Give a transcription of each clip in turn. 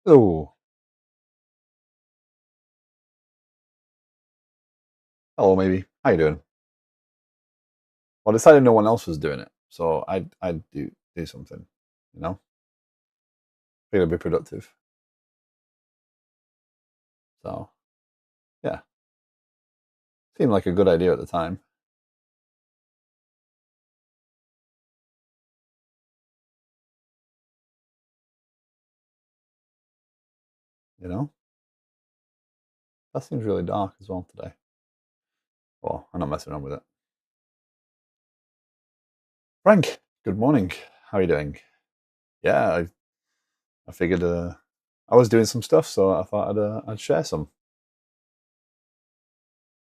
Oh, hello, maybe. How you doing? Well, I decided no one else was doing it, so I'd do something, you know? Feel it'd be productive. So yeah, seemed like a good idea at the time, you know? That seems really dark as well today. Well, I'm not messing around with it. Frank, good morning. How are you doing? Yeah, I figured I was doing some stuff, so I thought I'd share some.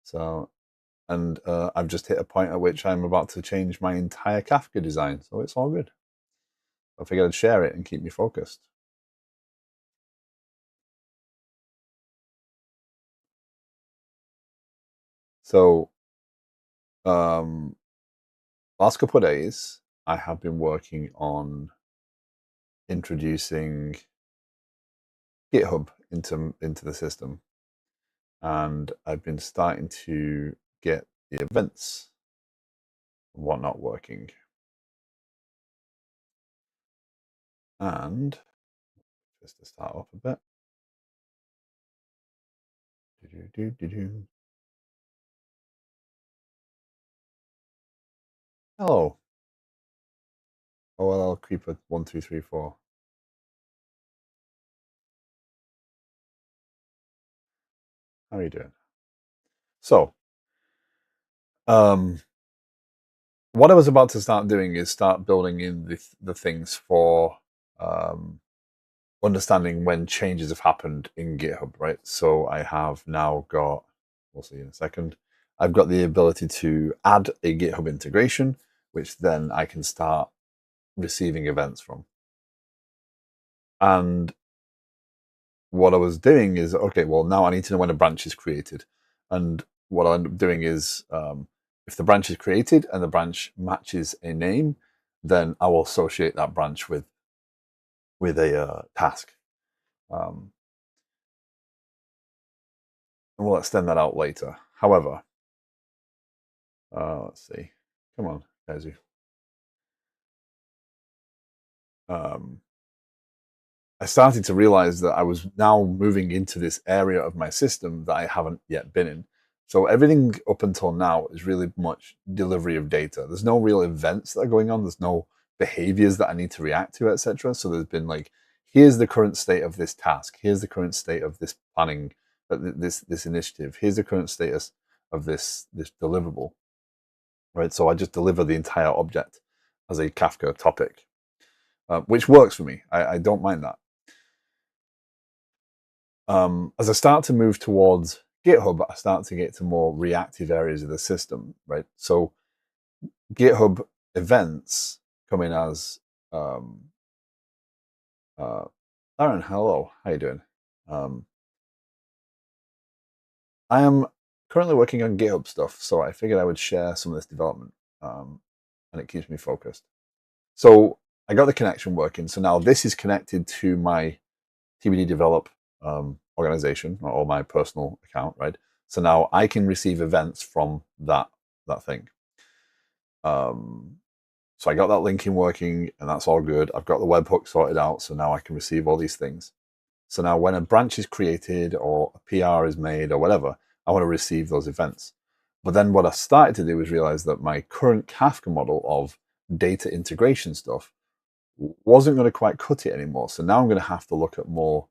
So and I've just hit a point at which I'm about to change my entire Kafka design, so it's all good. I figured I'd share it and keep me focused. So um, last couple of days, I have been working on introducing GitHub into the system, and I've been starting to get the events and whatnot working. And just to start off a bit, hello, OLL Creeper 1234. How are you doing? So, um, what I was about to start doing is start building in the things for um, understanding when changes have happened in GitHub, right? So I have now got, we'll see in a second, I've got the ability to add a GitHub integration, which then I can start receiving events from. And what I was doing is, okay, well, now I need to know when a branch is created. And what I end up doing is, if the branch is created and the branch matches a name, then I will associate that branch with a task. Um, and we'll extend that out later. However, let's see. Come on, Kaizu. Um, I started to realize that I was now moving into this area of my system that I haven't yet been in. So everything up until now is really much delivery of data. There's no real events that are going on. There's no behaviors that I need to react to, etc. So there's been like, here's the current state of this task. Here's the current state of this planning, this initiative. Here's the current status of this deliverable. Right. So I just deliver the entire object as a Kafka topic, which works for me. I don't mind that. As I start to move towards GitHub, I start to get to more reactive areas of the system, right? So GitHub events come in as uh, Aaron, hello, how you doing? Um, I am currently working on GitHub stuff, so I figured I would share some of this development, um, and it keeps me focused. So I got the connection working. So now this is connected to my TBD develop organization or my personal account, right? So now I can receive events from that thing. Um, so I got that linking working, and that's all good. I've got the webhook sorted out, so now I can receive all these things. So now when a branch is created or a PR is made or whatever, I want to receive those events. But then what I started to do is realize that my current Kafka model of data integration stuff wasn't going to quite cut it anymore. So now I'm going to have to look at more.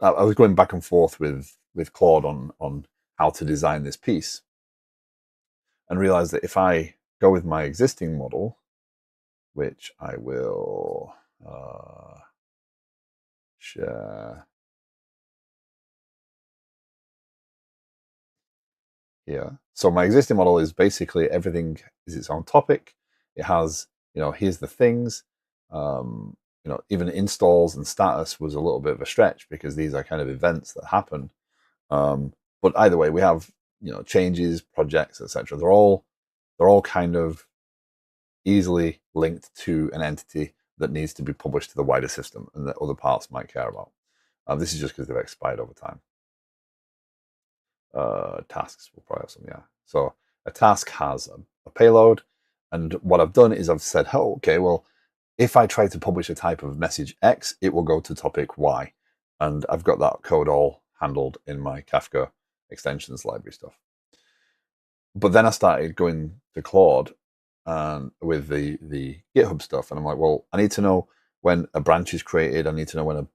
I was going back and forth with Claude on how to design this piece, and realized that if I go with my existing model, which I will share here. So my existing model is basically everything is its own topic. It has, here's the things. Even installs and status was a little bit of a stretch because these are kind of events that happen. But either way, we have changes, projects, etc. They're all kind of easily linked to an entity that needs to be published to the wider system and that other parts might care about. This is just because they've expired over time. Tasks will probably have some, yeah. So a task has a payload, and what I've done is I've said, oh, okay, well, if I try to publish a type of message X, it will go to topic Y. And I've got that code all handled in my Kafka extensions library stuff. But then I started going to Claude and with the GitHub stuff, and I'm like, well, I need to know when a branch is created. I need to know when a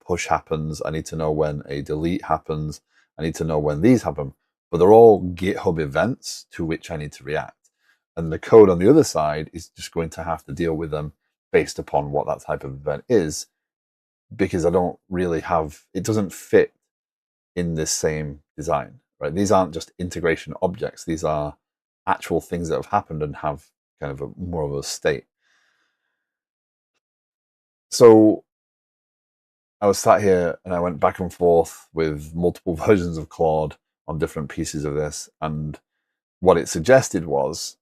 push happens. I need to know when a delete happens. I need to know when these happen. But they're all GitHub events to which I need to react. And the code on the other side is just going to have to deal with them based upon what that type of event is, because I don't really have, it doesn't fit in this same design, right? These aren't just integration objects. These are actual things that have happened and have kind of more of a state. So I was sat here and I went back and forth with multiple versions of Claude on different pieces of this. And what it suggested was,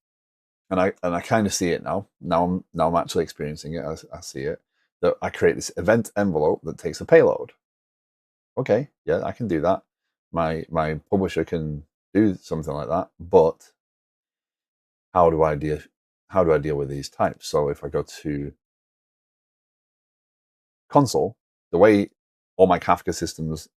and I kind of see it now. Now I'm actually experiencing it. I see it, that I create this event envelope that takes a payload. Okay, yeah, I can do that. My publisher can do something like that, but how do I deal with these types? So if I go to console, the way all my Kafka systems,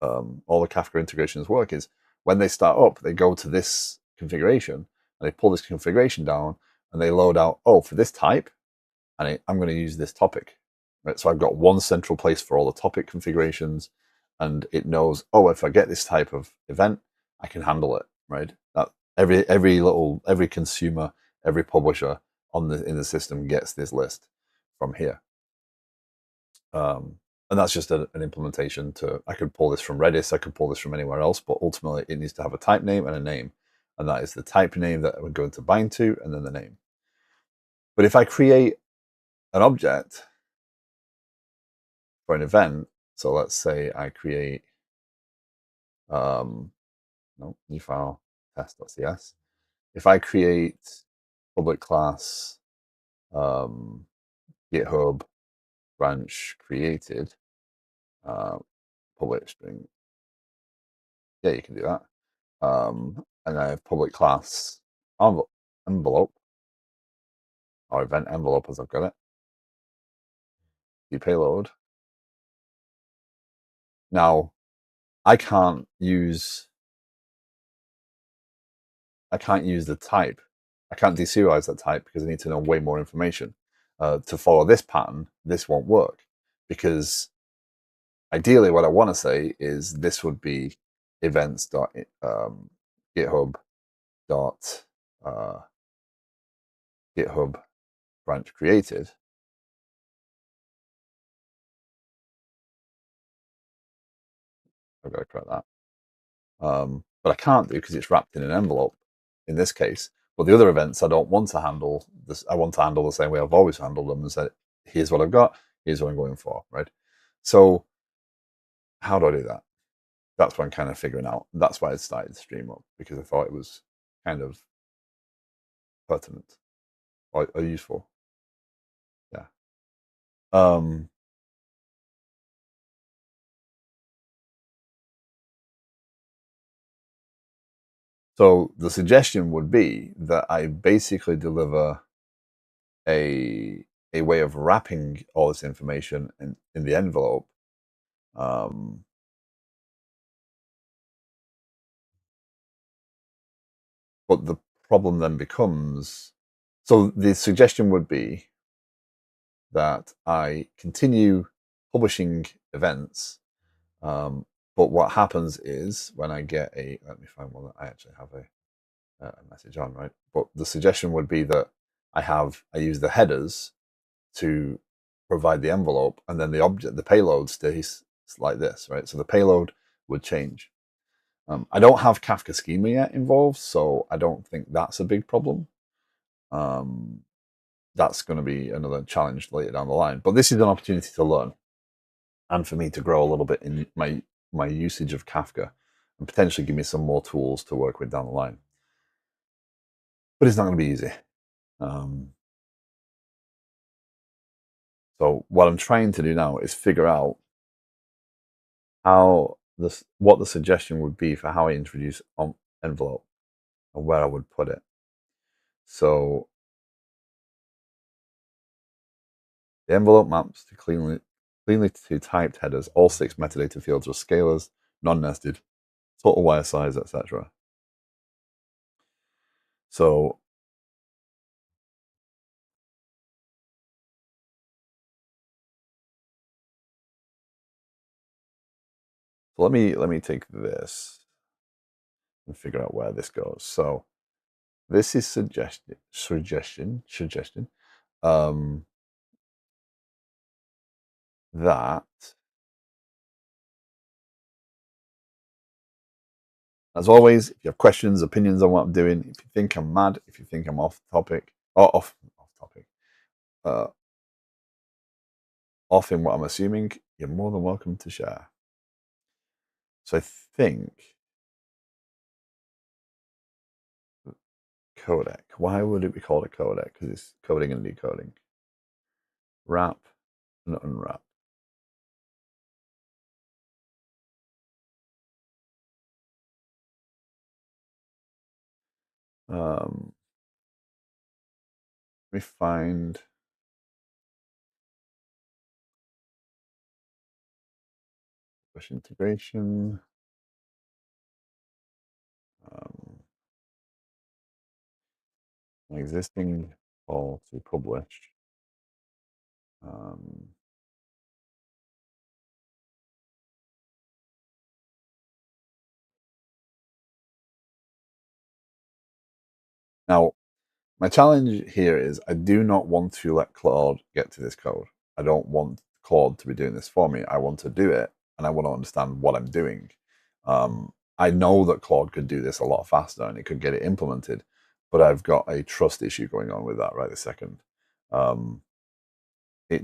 all the Kafka integrations work is when they start up, they go to this configuration and they pull this configuration down and they load out, oh, for this type, and I'm going to use this topic. Right? So I've got one central place for all the topic configurations, and it knows, oh, if I get this type of event, I can handle it. Right? That every consumer, every publisher in the system gets this list from here. And that's just an implementation to, I could pull this from Redis, I could pull this from anywhere else, but ultimately it needs to have a type name and a name. And that is the type name that we're going to bind to, and then the name. But if I create an object for an event, so let's say I create, new file, test.cs. If I create public class GitHub branch created, public string, yeah, you can do that. And I have public class envelope or event envelope as I've got it. The payload. Now I can't use the type. I can't deserialize that type because I need to know way more information. To follow this pattern, this won't work because ideally what I want to say is this would be events.github dot GitHub branch created. I've got to correct that. But I can't do because it's wrapped in an envelope in this case. But the other events I don't want to handle this. I want to handle the same way I've always handled them and said, here's what I've got, here's what I'm going for, right? So how do I do that? That's what I'm kind of figuring out. That's why I started the stream up, because I thought it was kind of pertinent or useful. Yeah. Um, so the suggestion would be that I basically deliver a way of wrapping all this information in the envelope. Um, but the problem then becomes, so the suggestion would be that I continue publishing events, but what happens is when I get let me find one that I actually have a message on, right? But the suggestion would be that I use the headers to provide the envelope, and then the payload stays like this, right? So the payload would change. I don't have Kafka schema yet involved, so I don't think that's a big problem. That's going to be another challenge later down the line. But this is an opportunity to learn, and for me to grow a little bit in my usage of Kafka, and potentially give me some more tools to work with down the line. But it's not going to be easy. So what I'm trying to do now is figure out how this what the suggestion would be for how I introduce envelope and where I would put it. So the envelope maps to cleanly to typed headers. All 6 metadata fields are scalars, non-nested, total wire size, etc. So let me take this and figure out where this goes. So this is suggestion um, that, as always, if you have questions, opinions on what I'm doing, if you think I'm mad, if you think I'm off topic, or off topic, uh, off in what I'm assuming, you're more than welcome to share. So I think codec. Why would it be called a codec? Because it's coding and decoding. Wrap and unwrap. Let me find push integration. Um, existing call to publish. Um, now, my challenge here is I do not want to let Claude get to this code. I don't want Claude to be doing this for me. I want to do it, and I want to understand what I'm doing. I know that Claude could do this a lot faster and it could get it implemented, but I've got a trust issue going on with that right this second. Um, it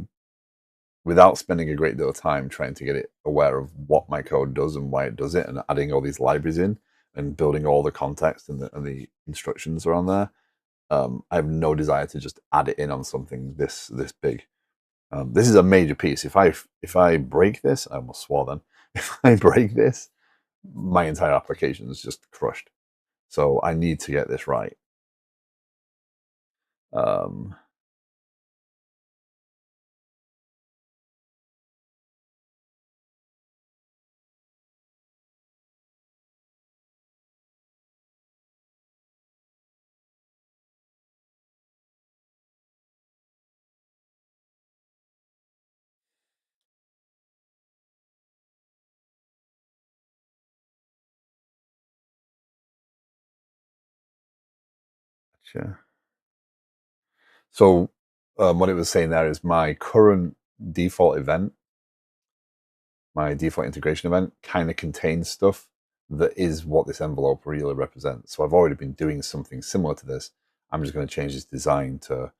Without spending a great deal of time trying to get it aware of what my code does and why it does it, and adding all these libraries in and building all the context and the instructions around there. I have no desire to just add it in on something this big. This is a major piece. If I break this, I almost swore then. If I break this, my entire application is just crushed. So I need to get this right. Um, sure. So what it was saying there is my current default event, my default integration event, kind of contains stuff that is what this envelope really represents. So I've already been doing something similar to this. I'm just going to change this design to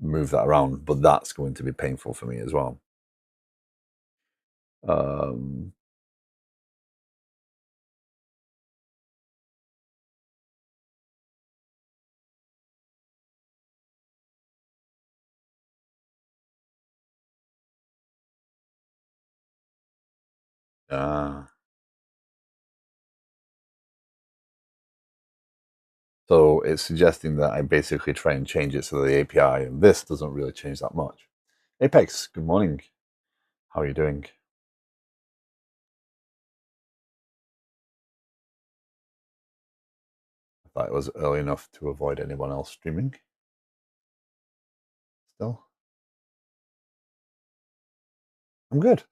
move that around, but that's going to be painful for me as well. Um, uh, so it's suggesting that I basically try and change it so that the API and this doesn't really change that much. Apex, good morning. How are you doing? I thought it was early enough to avoid anyone else streaming still. I'm good.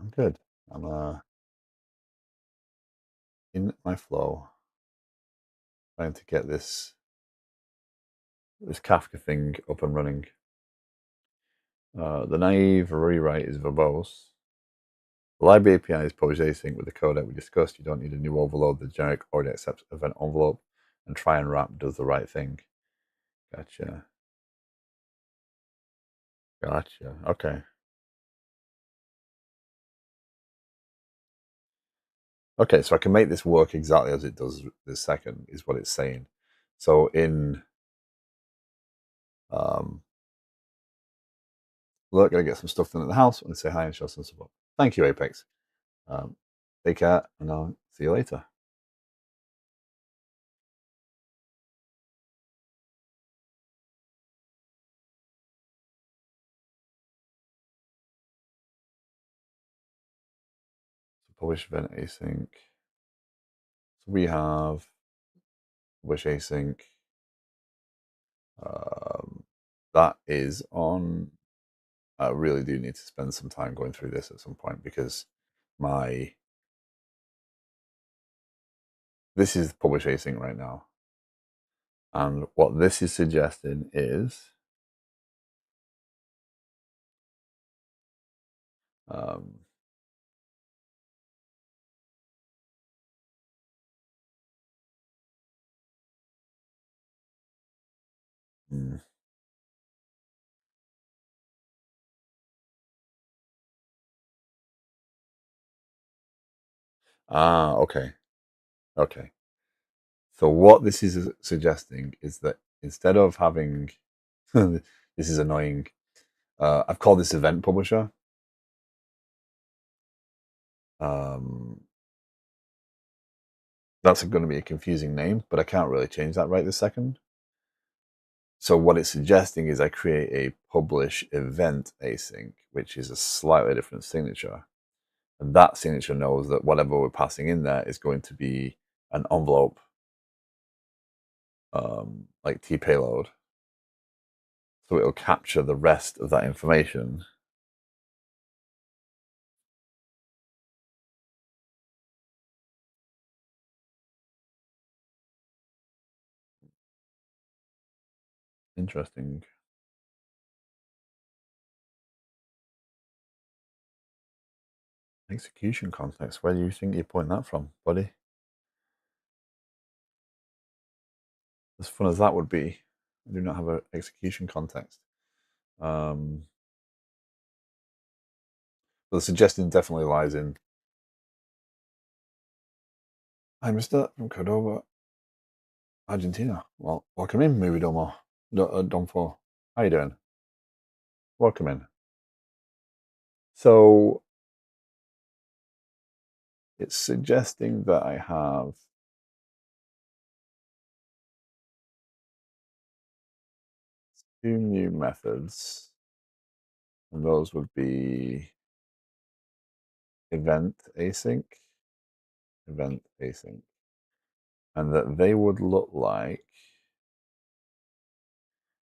I'm good. I'm in my flow, trying to get this Kafka thing up and running. The naive rewrite is verbose. The library API is published async with the code that we discussed. You don't need a new overload. The generic already accepts event envelope, and try and wrap does the right thing. Gotcha. Gotcha. Okay. Okay, so I can make this work exactly as it does this second, is what it's saying. So in look, gotta get some stuff done at the house. I'm gonna say hi and show some support. Thank you, Apex. Um, Take care, and I'll see you later. So publish event async. So we have publish async. Um, that is on. I really do need to spend some time going through this at some point because my this is publish async right now, and what this is suggesting is um, hmm. Okay, okay. So what this is suggesting is that instead of having this is annoying. I've called this event publisher. Um, that's going to be a confusing name, but I can't really change that right this second. So what it's suggesting is I create a publish event async, which is a slightly different signature. And that signature knows that whatever we're passing in there is going to be an envelope, like T payload. So it'll capture the rest of that information. Interesting. Execution context. Where do you think you're pulling that from, buddy? As fun as that would be, I do not have an execution context. Um, but the suggestion definitely lies in. Hi, Mister from Cordova, Argentina. Well, welcome in, Movie Domo. Dom 4. How you doing? Welcome in. So it's suggesting that I have two new methods, and those would be event async, event async, and that they would look like.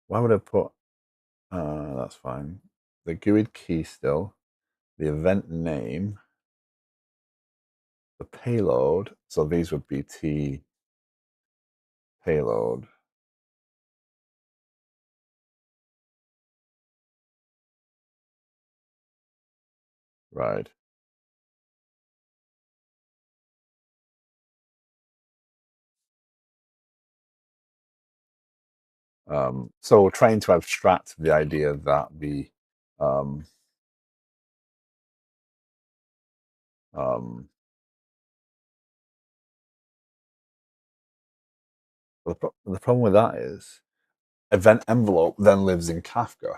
Why would I put? That's fine. The GUID key still, the event name, the payload. So these would be T payload. Right. So trying to abstract the idea that um, um, the problem with that is event envelope then lives in Kafka,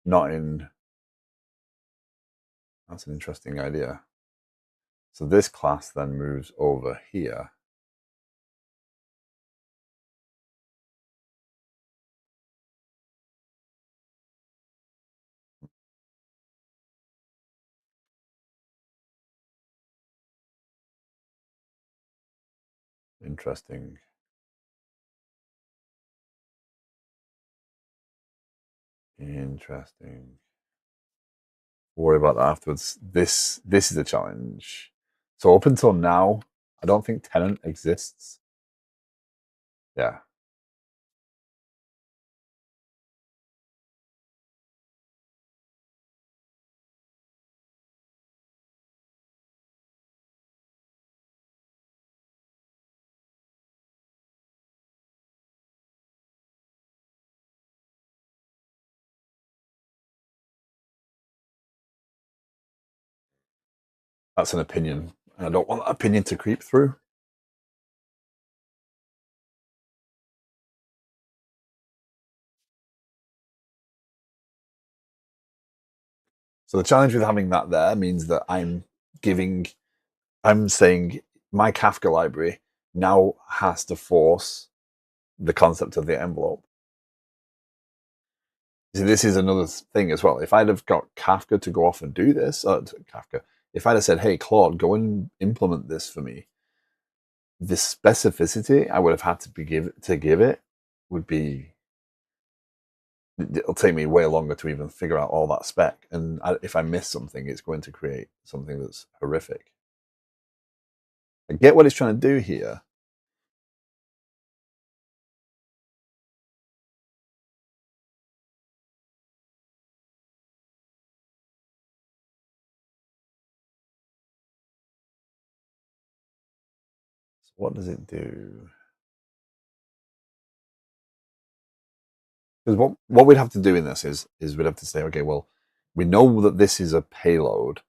not in. That's an interesting idea. So this class then moves over here. Interesting. Interesting. Worry about that afterwards. This is a challenge. So up until now, I don't think tenant exists. Yeah. That's an opinion. I don't want that opinion to creep through. So the challenge with having that there means that I'm saying my Kafka library now has to force the concept of the envelope. See, this is another thing as well. If I'd have got Kafka to go off and do this, Kafka, if I'd have said, "Hey, Claude, go and implement this for me," the specificity I would have had to give it would be. It'll take me way longer to even figure out all that spec, and if I miss something, it's going to create something that's horrific. I get what it's trying to do here. So what does it do? Because what we'd have to do in this is we'd have to say, okay, well, we know that this is a payload.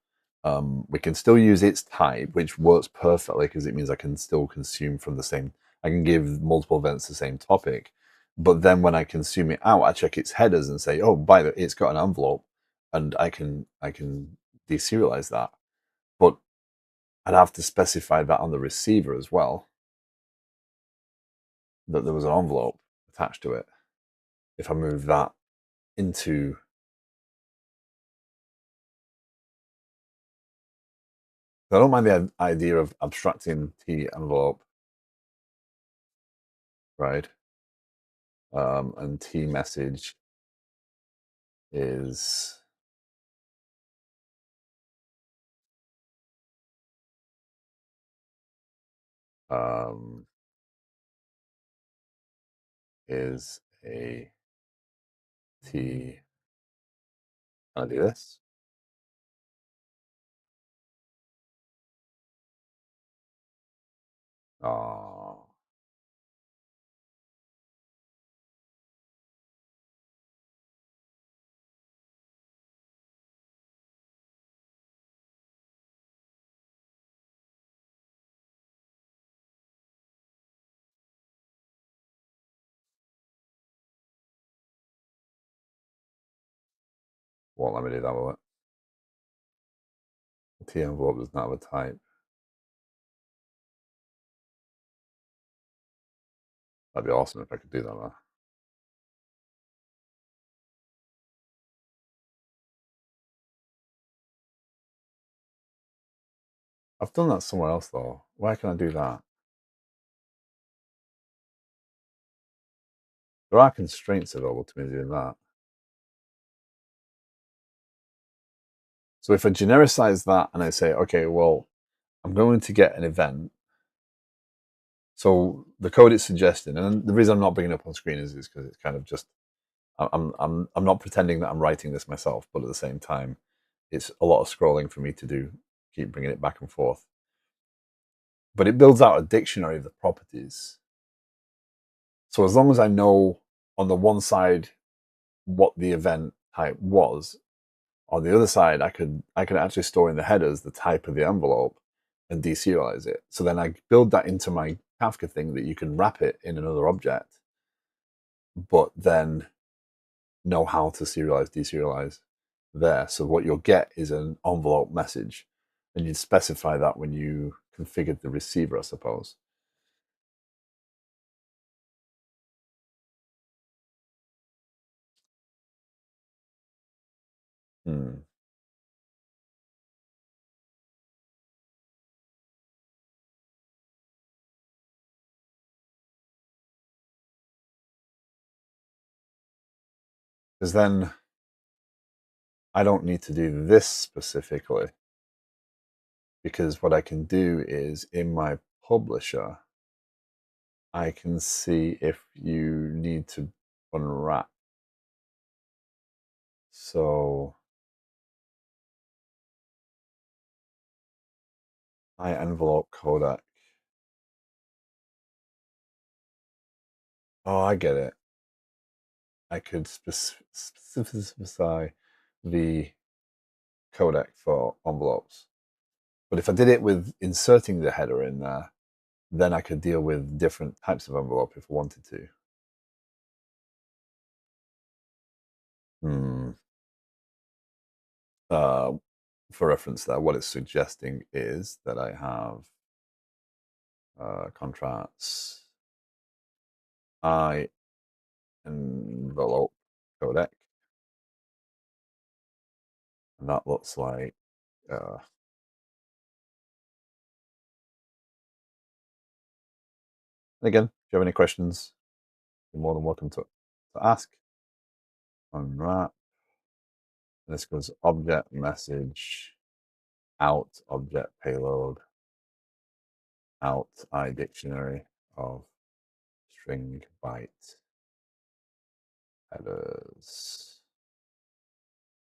We can still use its type, which works perfectly because it means I can still consume from the same. I can give multiple events the same topic, but then when I consume it out, I check its headers and say, oh, by the way, it's got an envelope, and I can deserialize that. But I'd have to specify that on the receiver as well, that there was an envelope attached to it. If I move that into I don't mind the idea of abstracting T envelope, right? And T message is um, is a T. Can I do this? Oh, won't let me do that with it. T envelope does not have a type. That'd be awesome if I could do that. Though. I've done that somewhere else though. Why can I do that? There are constraints available to me doing that. So if I genericize that and I say, okay, well, I'm going to get an event. So the code it's suggesting, and the reason I'm not bringing it up on screen is because it's kind of just I'm not pretending that I'm writing this myself, but at the same time, it's a lot of scrolling for me to do. Keep bringing it back and forth, but it builds out a dictionary of the properties. So as long as I know on the one side what the event type was, on the other side I could actually store in the headers the type of the envelope and deserialize it. So then I build that into my Kafka thing that you can wrap it in another object, but then know how to serialize, deserialize there. So what you'll get is an envelope message, and you'd specify that when you configured the receiver, I suppose. Because then I don't need to do this specifically, because what I can do is in my publisher, I can see if you need to unwrap. So my envelope codec. Oh, I get it. I could specify the codec for envelopes. But if I did it with inserting the header in there, then I could deal with different types of envelope if I wanted to. Hmm. uh, for reference there, what it's suggesting is that I have contracts I envelope codec, and that looks like again, if you have any questions, you're more than welcome to ask. Unwrap. And this goes object message out object payload out dictionary of string byte headers.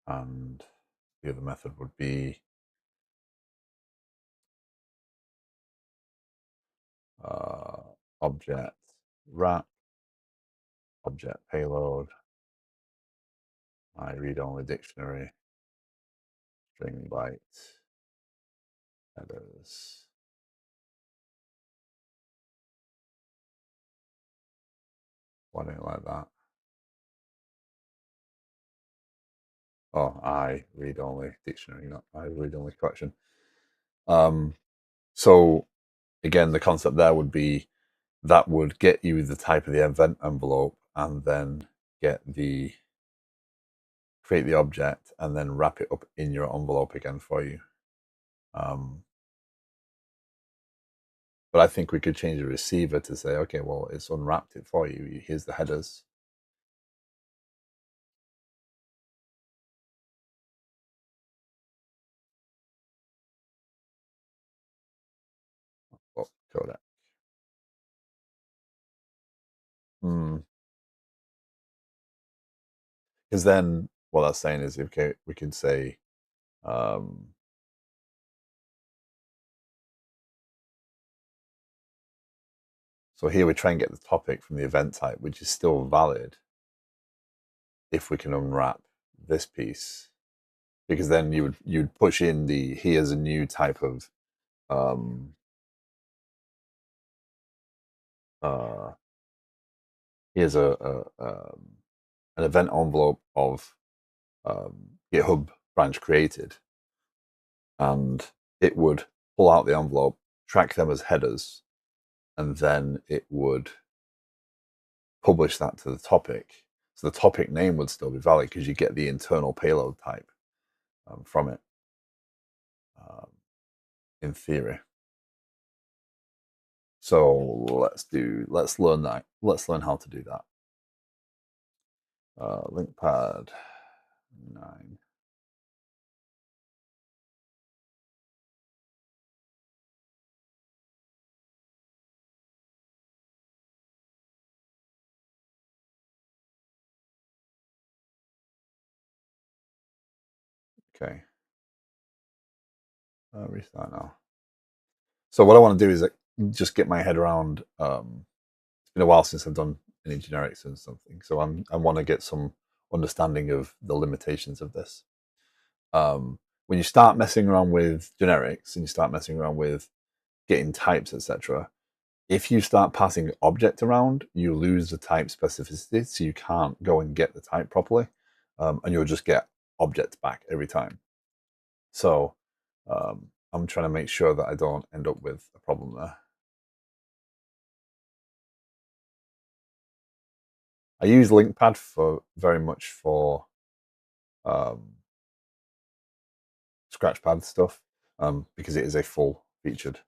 And the other method would be object wrap, object payload, read-only dictionary, string byte headers. Why don't you like that? Oh, read-only dictionary, not read-only collection. So again, the concept there would be that would get you the type of the event envelope and then create the object and then wrap it up in your envelope again for you. But I think we could change the receiver to say, okay, well, it's unwrapped it for you. Here's the headers. Oh, codec. Because then what that's saying is, okay, we can say, so here we try and get the topic from the event type, which is still valid if we can unwrap this piece, because then you'd push in the here's a new type of uh, here's an event envelope of GitHub branch created, and it would pull out the envelope, track them as headers, and then it would publish that to the topic. So the topic name would still be valid because you get the internal payload type from it, um, in theory. So let's learn that. Let's learn how to do that. Link pad 9. Okay. Restart now. So what I want to do is just get my head around. It's been a while since I've done any generics and something, so I want to get some understanding of the limitations of this. When you start messing around with generics and you start messing around with getting types, etc., if you start passing object around, you lose the type specificity, so you can't go and get the type properly, and you'll just get object back every time. So I'm trying to make sure that I don't end up with a problem there. I use LinkPad for very much for um, Scratchpad stuff because it is a full featured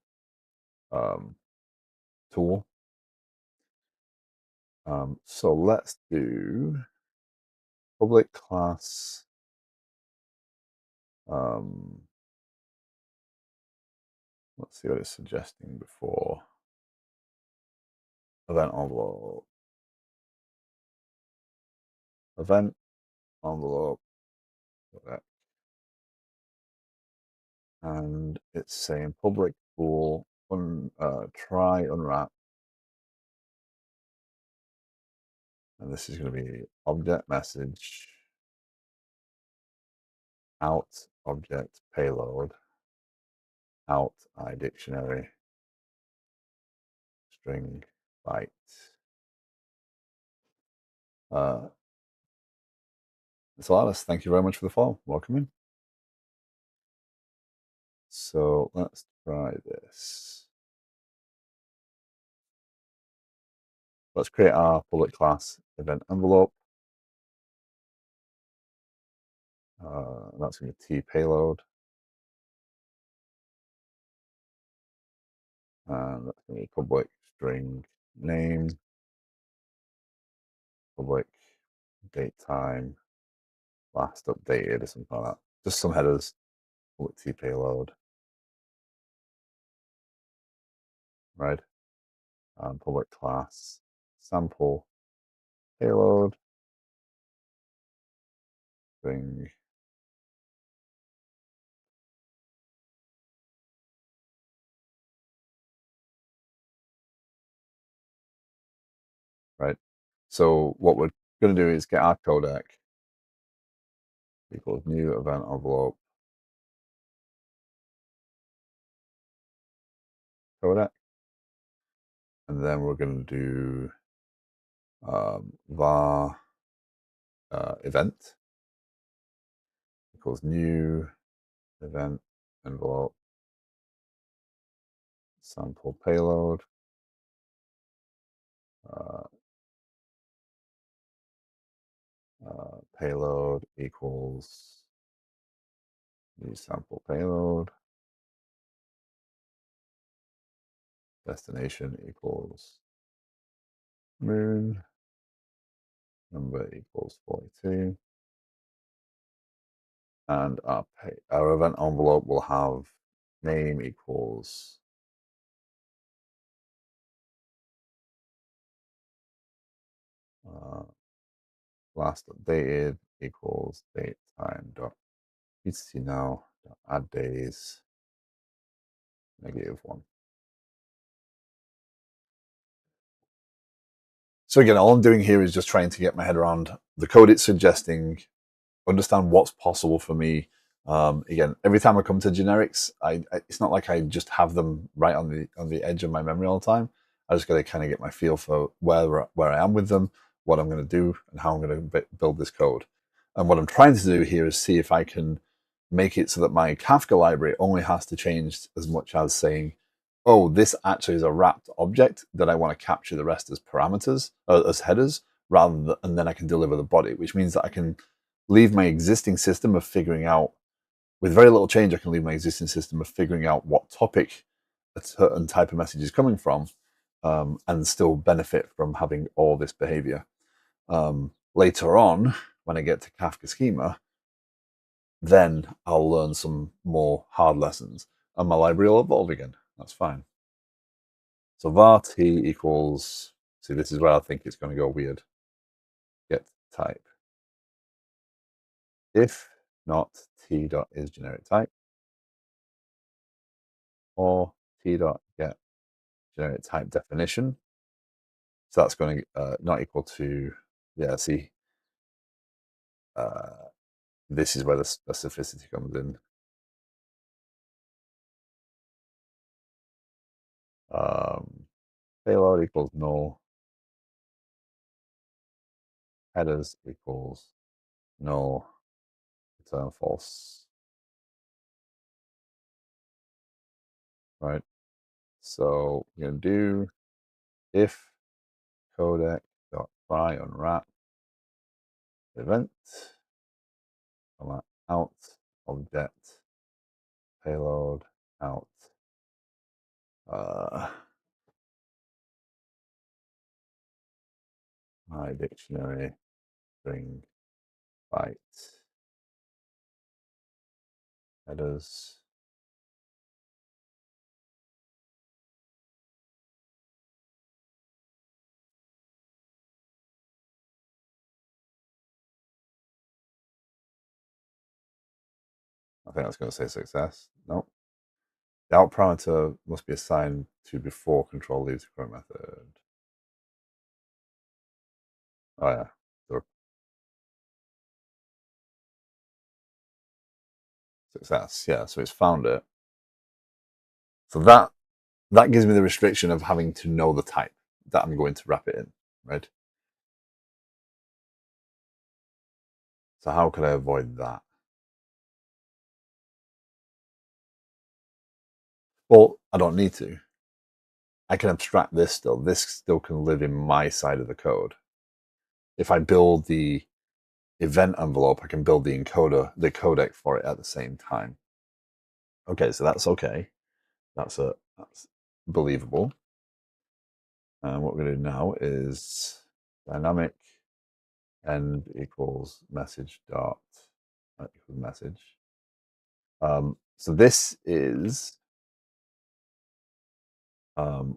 um, tool. So let's do public class. Let's see what it's suggesting before. Event envelope. Event envelope. And it's saying public pool, try unwrap. And this is going to be object message out object payload out dictionary string byte. So Alice, thank you very much for the follow. Welcome in. So let's try this. Let's create our public class event envelope. That's going to be T payload. And that's going to be public string name, public date time, last updated or something like that. Just some headers, public T payload, right? And public class sample payload, string. Right. So what we're going to do is get our codec equals new event envelope codec, and then we're going to do var event equals new event envelope sample payload. Uh, Payload equals new sample payload. Destination equals moon. Number equals 42. And our event envelope will have name equals last updated equals date time dot etc now dot add days -1. So again, all I'm doing here is just trying to get my head around the code it's suggesting, understand what's possible for me. Again, every time I come to generics, it's not like I just have them right on the edge of my memory all the time. I just got to kind of get my feel for where I am with them, what I'm going to do, and how I'm going to build this code. And what I'm trying to do here is see if I can make it so that my Kafka library only has to change as much as saying, oh, this actually is a wrapped object that I want to capture the rest as parameters, as headers, and then I can deliver the body, which means that I can leave my existing system of figuring out, with very little change, I can leave my existing system of figuring out what topic a certain type of message is coming from, and still benefit from having all this behavior. Later on, when I get to Kafka schema, then I'll learn some more hard lessons and my library will evolve again. That's fine. So var t equals, see, this is where I think it's going to go weird. Get type. If not t dot is generic type, or t dot get generic type definition. So that's going to not equal to, yeah, see, this is where the specificity comes in. Payload equals null, headers equals null, return false, right? So we're going to do if codec dot try unwrap event out object payload out my dictionary string byte headers. I think that's going to say success. Nope. The out parameter must be assigned to before control leaves the current method. Oh yeah. Success. Yeah, so it's found it. So that gives me the restriction of having to know the type that I'm going to wrap it in, right? So how could I avoid that? Well, I don't need to. I can abstract this still. This still can live in my side of the code. If I build the event envelope, I can build the encoder, the codec for it at the same time. Okay, so that's okay. That's believable. And what we're going to do now is dynamic end equals message dot equals message. So this is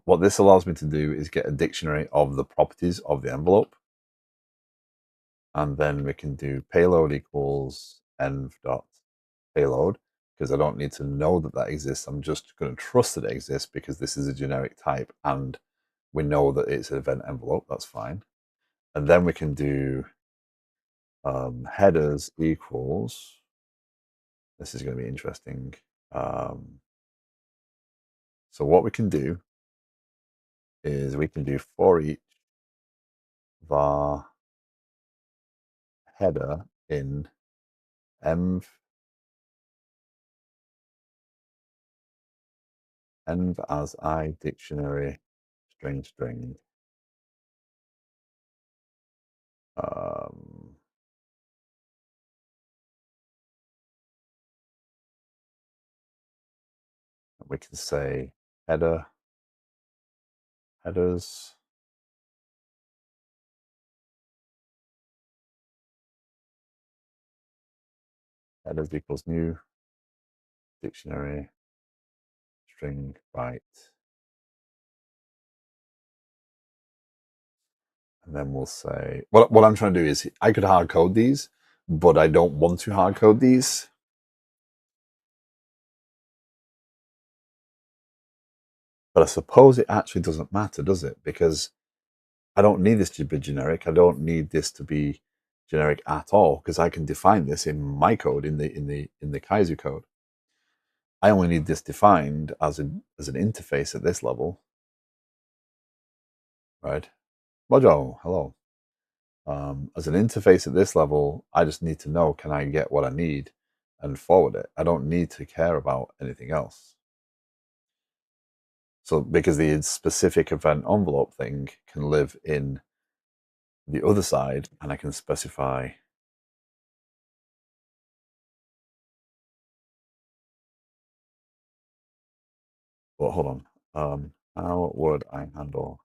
what this allows me to do is get a dictionary of the properties of the envelope, and then we can do payload equals env dot payload, because I don't need to know that that exists. I'm just going to trust that it exists because this is a generic type and we know that it's an event envelope. That's fine. And then we can do headers equals, this is going to be interesting. So what we can do is we can do for each var header in env as I dictionary string. We can say headers equals new dictionary string byte. And then we'll say, what I'm trying to do is I could hard code these, but I don't want to hard code these. But I suppose it actually doesn't matter, does it? Because I don't need this to be generic. I don't need this to be generic at all, because I can define this in my code, in the Kaizu code. I only need this defined as an interface at this level, right? Mojo, hello. As an interface at this level, I just need to know, can I get what I need and forward it? I don't need to care about anything else. So because the specific event envelope thing can live in the other side, and I can specify well, hold on. How would I handle?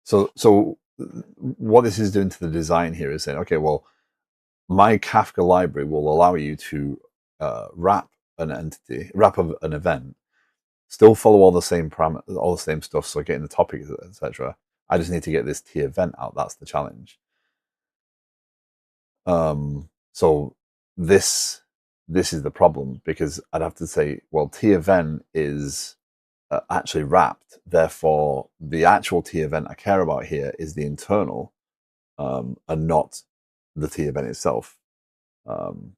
So what this is doing to the design here is saying, okay, well, my Kafka library will allow you to wrap an entity, wrap an event, still follow all the same parameters, all the same stuff. So getting the topic, etc. I just need to get this T event out. That's the challenge. So this is the problem, because I'd have to say, well, T event is actually wrapped. Therefore, the actual T event I care about here is the internal, and not the T event itself. Um,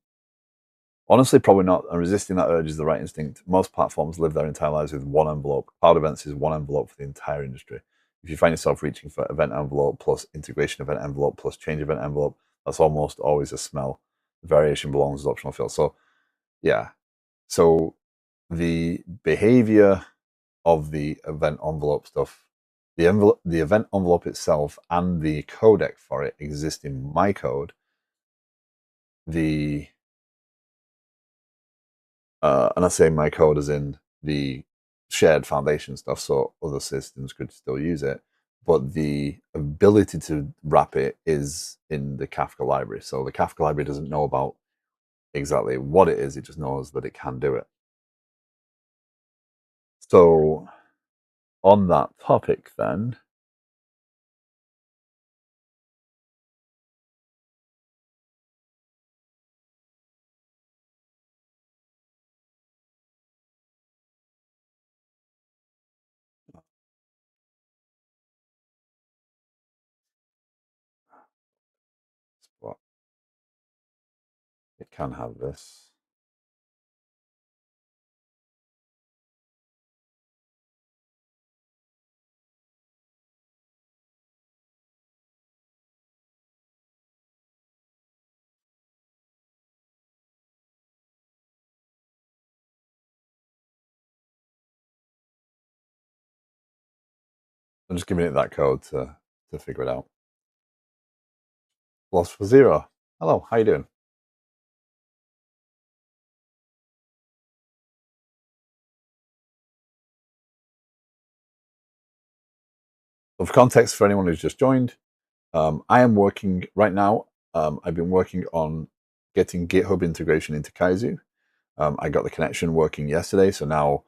Honestly, probably not. And resisting that urge is the right instinct. Most platforms live their entire lives with one envelope. Cloud events is one envelope for the entire industry. If you find yourself reaching for event envelope plus integration event envelope plus change event envelope, that's almost always a smell. The variation belongs as optional field. So, yeah. So the behavior of the event envelope stuff, the event envelope itself, and the codec for it exist in my code. The and I say my code as in the shared foundation stuff, so other systems could still use it. But the ability to wrap it is in the Kafka library. So the Kafka library doesn't know about exactly what it is, it just knows that it can do it. So on that topic, then, can have this. I'm just giving it that code to figure it out. Philosopher Zero. Hello, how you doing? So for context, for anyone who's just joined, I am working right now. I've been working on getting GitHub integration into Kaizu. I got the connection working yesterday, so now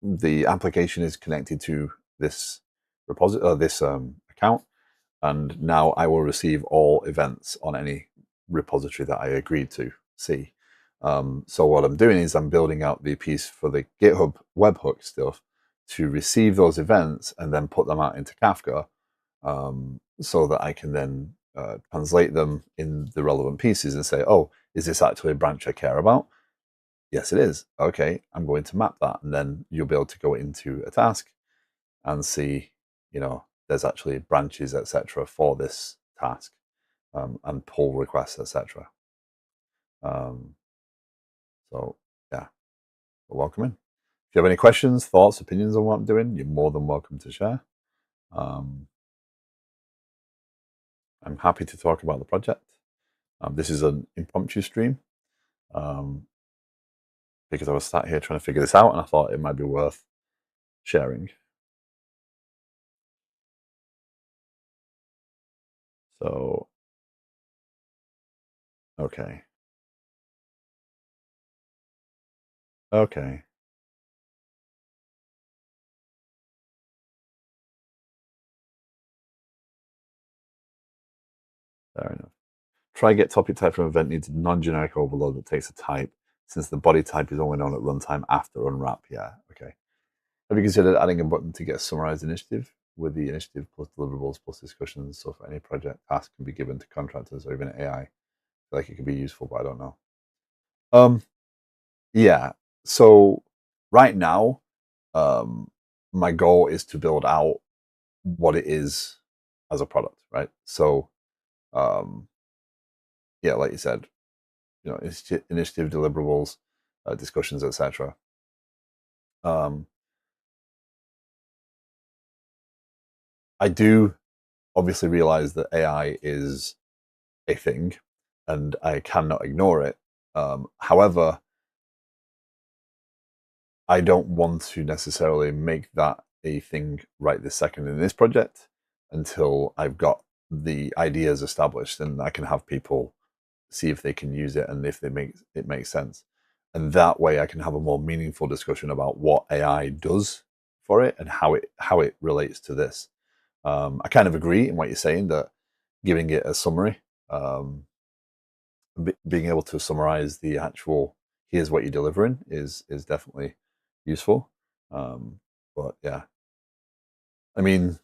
the application is connected to this repository, this account, and now I will receive all events on any repository that I agreed to see. So what I'm doing is I'm building out the piece for the GitHub webhook stuff to receive those events and then put them out into Kafka, so that I can then translate them in the relevant pieces and say, oh, is this actually a branch I care about? Yes, it is. Okay, I'm going to map that. And then you'll be able to go into a task and see, there's actually branches, etc., for this task, and pull requests, etc. Um, so, yeah, welcome in. If you have any questions, thoughts, opinions on what I'm doing, you're more than welcome to share. I'm happy to talk about the project. This is an impromptu stream, because I was sat here trying to figure this out and I thought it might be worth sharing. So, okay. Okay. Fair enough. Try get topic type from event needs a non-generic overload that takes a type, since the body type is only known at runtime after unwrap. Yeah, okay. Have you considered adding a button to get a summarized initiative with the initiative plus deliverables plus discussions, so for any project task can be given to contractors or even AI? I feel like it could be useful, but I don't know. Yeah. So right now, um, my goal is to build out what it is as a product, right? So, um, yeah, like you said, initiative deliverables, discussions, etc. Um, I do obviously realize that AI is a thing, and I cannot ignore it. However, I don't want to necessarily make that a thing right this second in this project until I've got the ideas established and I can have people see if they can use it and if it makes sense. And that way I can have a more meaningful discussion about what AI does for it and how it relates to this. I kind of agree in what you're saying that giving it a summary, um, being able to summarize the actual here's what you're delivering is definitely useful. But yeah, I mean,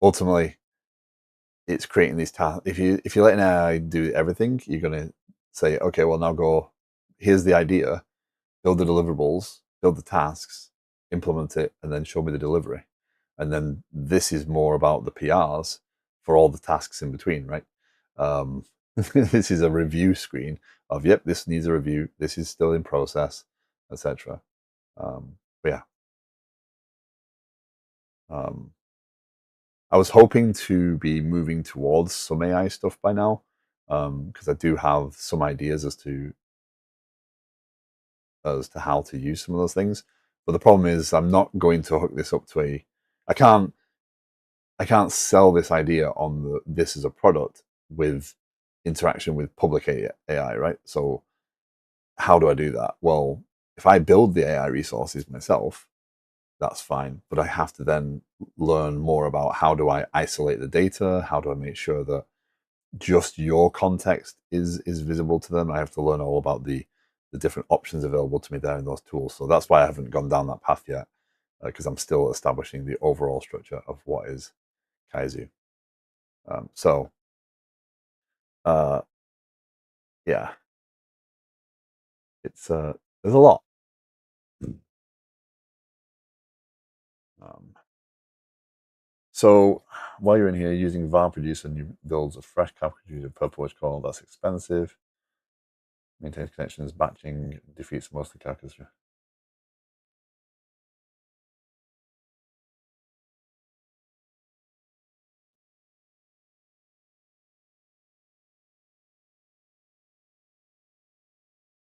ultimately, it's creating these tasks. If you're letting AI do everything, you're gonna say, okay, well now go. Here's the idea. Build the deliverables. Build the tasks. Implement it, and then show me the delivery. And then this is more about the PRs for all the tasks in between, right? Um, this is a review screen of, yep, this needs a review. This is still in process, etc. But yeah, um, I was hoping to be moving towards some AI stuff by now, because I do have some ideas as to how to use some of those things. But the problem is, I'm not going to hook this up to a. I can't. I can't sell this idea on this as a product with interaction with public AI, right? So how do I do that? Well, if I build the AI resources myself, that's fine. But I have to then learn more about how do I isolate the data? How do I make sure that just your context is visible to them? I have to learn all about the different options available to me there in those tools. So that's why I haven't gone down that path yet, because I'm still establishing the overall structure of what is Kaizu. So yeah, it's there's a lot. Um, so while you're in here using var producer, new builds a fresh cartridge using purple witch call. That's expensive. Maintains connections, batching defeats most of the carcass.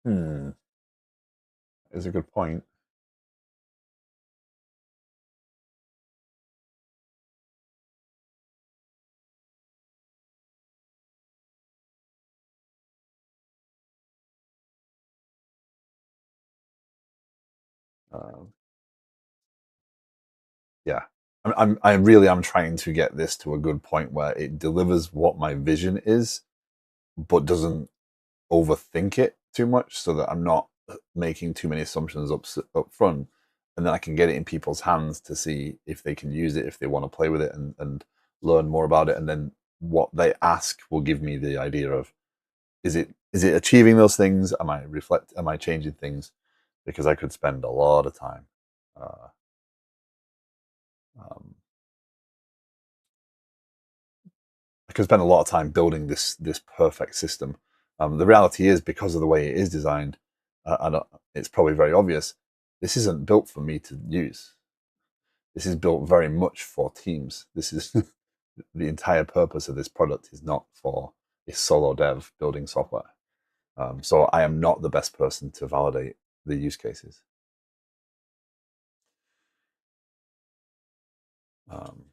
Hmm, is a good point. Um, yeah, I really am trying to get this to a good point where it delivers what my vision is, but doesn't overthink it too much, so that I'm not making too many assumptions up front, and then I can get it in people's hands to see if they can use it, if they want to play with it, and learn more about it, and then what they ask will give me the idea of is it achieving those things? Am I changing things? Because I could spend a lot of time. Uh, um, I could spend a lot of time building this perfect system. The reality is, because of the way it is designed, and it's probably very obvious, this isn't built for me to use. This is built very much for teams. This is the entire purpose of this product is not for a solo dev building software. So I am not the best person to validate the use cases. Um,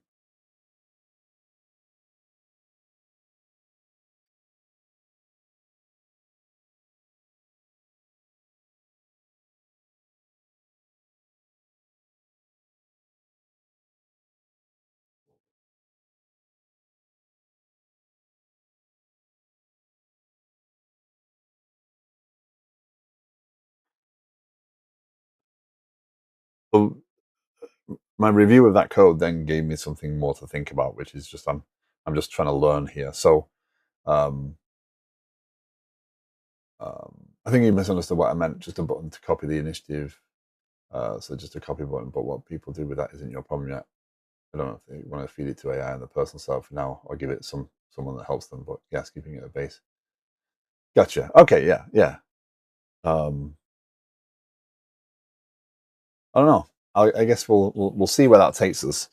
so my review of that code then gave me something more to think about, which is just I'm just trying to learn here. So um, I think you misunderstood what I meant. Just a button to copy the initiative. So just a copy button. But what people do with that isn't your problem yet. I don't know if they want to feed it to AI on the personal side for now, or give it someone that helps them. But yes, keeping it at base. Gotcha. Okay. Yeah. Yeah. Um, I don't know. I guess we'll see where that takes us.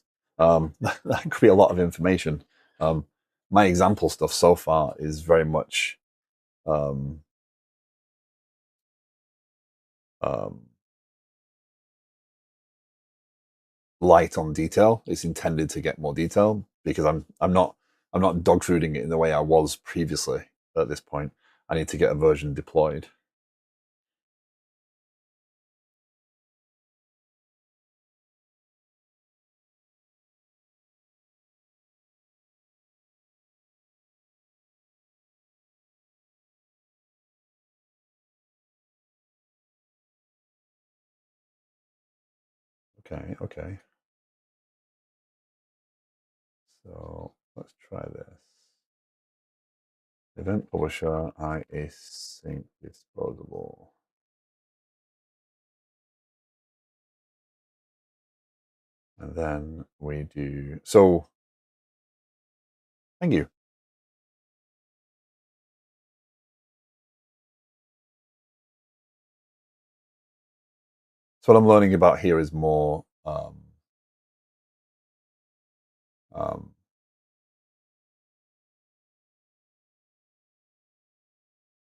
That could be a lot of information. Um, my example stuff so far is very much um, um, light on detail. It's intended to get more detail because I'm not dogfooding it in the way I was previously. At this point, I need to get a version deployed. Okay, okay. So let's try this. Event publisher, I async disposable. And then we do, so thank you. So what I'm learning about here is more, um,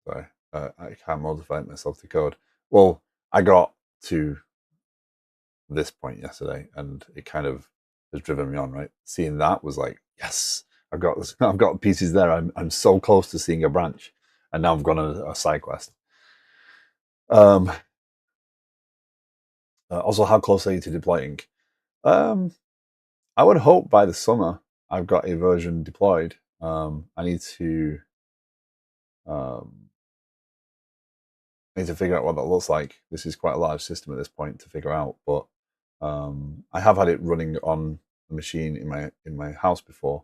sorry, I can't motivate myself to code. Well, I got to this point yesterday, and it kind of has driven me on. Right, seeing that was like, yes, I've got pieces there. I'm so close to seeing a branch, and now I've gone on a side quest. Um, Also, how close are you to deploying? Um, I would hope by the summer I've got a version deployed. I um, need to figure out what that looks like. This is quite a large system at this point to figure out, but I have had it running on a machine in my house before.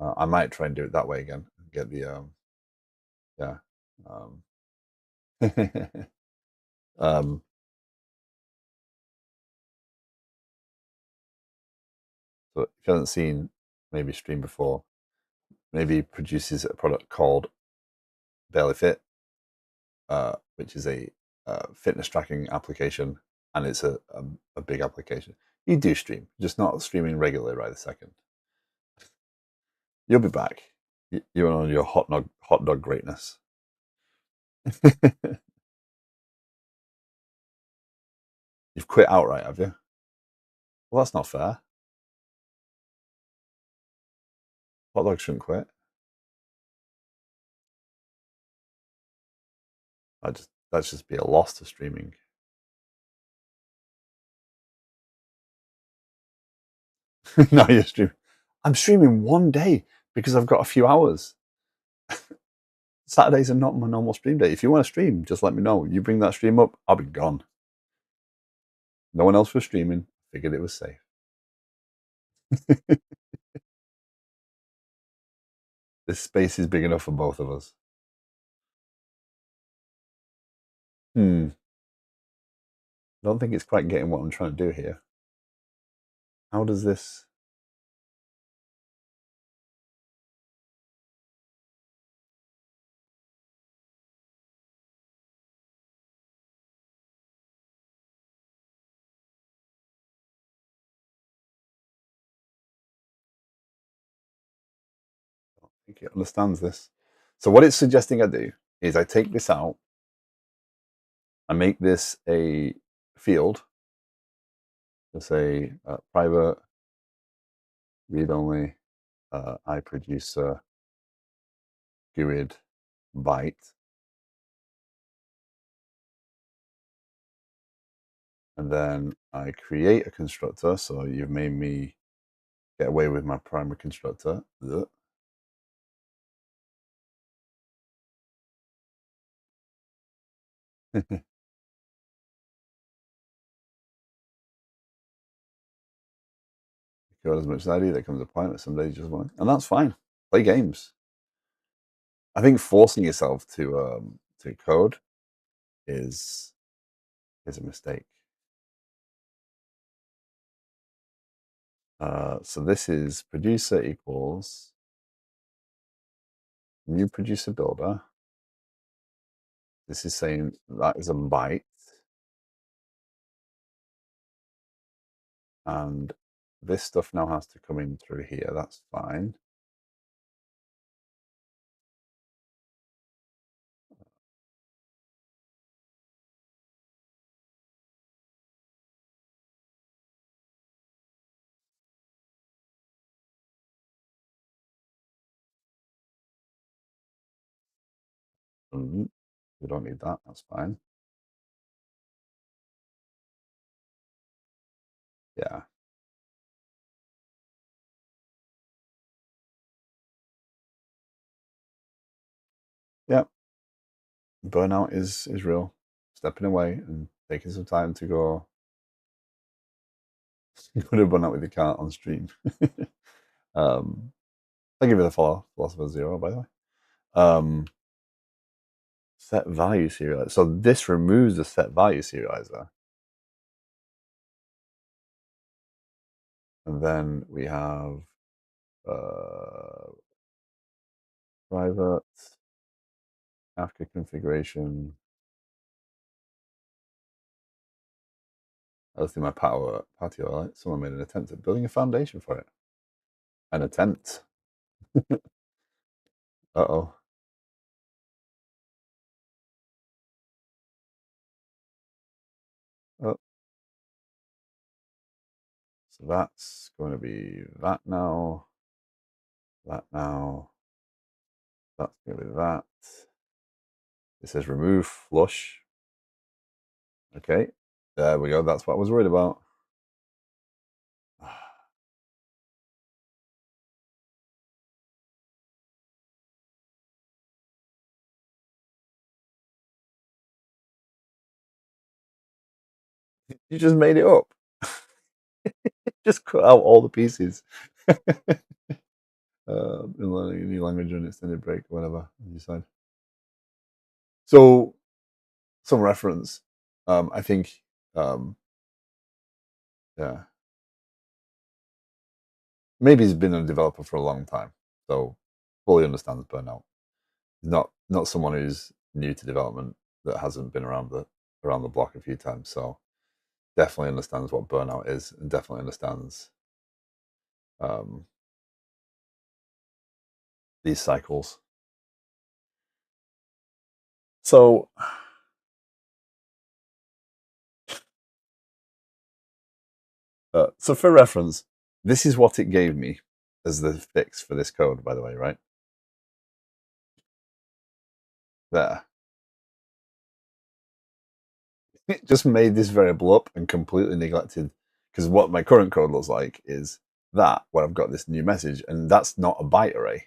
I might try and do it that way again. Get the yeah. Um, um, so if you haven't seen maybe stream before, maybe he produces a product called Barely Fit, which is a fitness tracking application, and it's a big application. You do stream, just not streaming regularly right this second. You'll be back. You're on your hot dog greatness. You've quit outright, have you? Well, that's not fair. Hot dogs shouldn't quit. That's just be a loss to streaming. No, you're streaming. I'm streaming one day because I've got a few hours. Saturdays are not my normal stream day. If you want to stream, just let me know. You bring that stream up, I'll be gone. No one else was streaming. Figured it was safe. This space is big enough for both of us. I don't think it's quite getting what I'm trying to do here. How does this? I don't think it understands this. So what it's suggesting I do is I take this out, I make this a field, to say private read only iProducer GUID byte, and then I create a constructor. So you've made me get away with my primary constructor. Code as much as I do. There comes a point that some days you just want, and that's fine. Play games. I think forcing yourself to code is a mistake. So this is producer equals new producer builder. This is saying that is a byte, and this stuff now has to come in through here. That's fine. We don't need that. That's fine. Yeah. Yeah. Burnout is real. Stepping away and taking some time to go. You could have burnout with your cat on stream. um, I'll give you the follow Philosopher Zero, by the way. Set value serializer. So this removes the set value serializer. And then we have private Kafka configuration. I think my patio, someone made an attempt at building a foundation for it. An attempt. Uh-oh. Oh. So that's going to be that now. That now. That's going to be that. It says remove flush. Okay. There we go. That's what I was worried about. You just made it up. Just cut out all the pieces. Learning a new language and extended break, whatever you decide. So some reference. I think um, yeah, maybe he's been a developer for a long time, so fully understands burnout. He's not someone who's new to development that hasn't been around the block a few times. So definitely understands what burnout is, and definitely understands um, these cycles. So, so for reference, this is what it gave me as the fix for this code. By the way, right there, it just made this variable up and completely neglected, because what my current code looks like is that where I've got this new message, and that's not a byte array.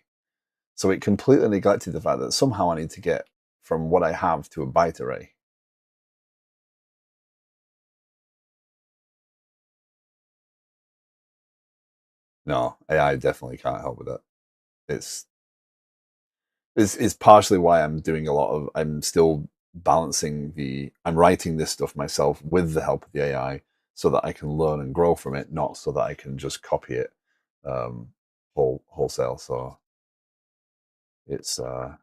So it completely neglected the fact that somehow I need to get from what I have to a byte array. No, AI definitely can't help with that. It's it's partially why I'm still balancing I'm writing this stuff myself with the help of the AI so that I can learn and grow from it, not so that I can just copy it um, wholesale. So it's uh,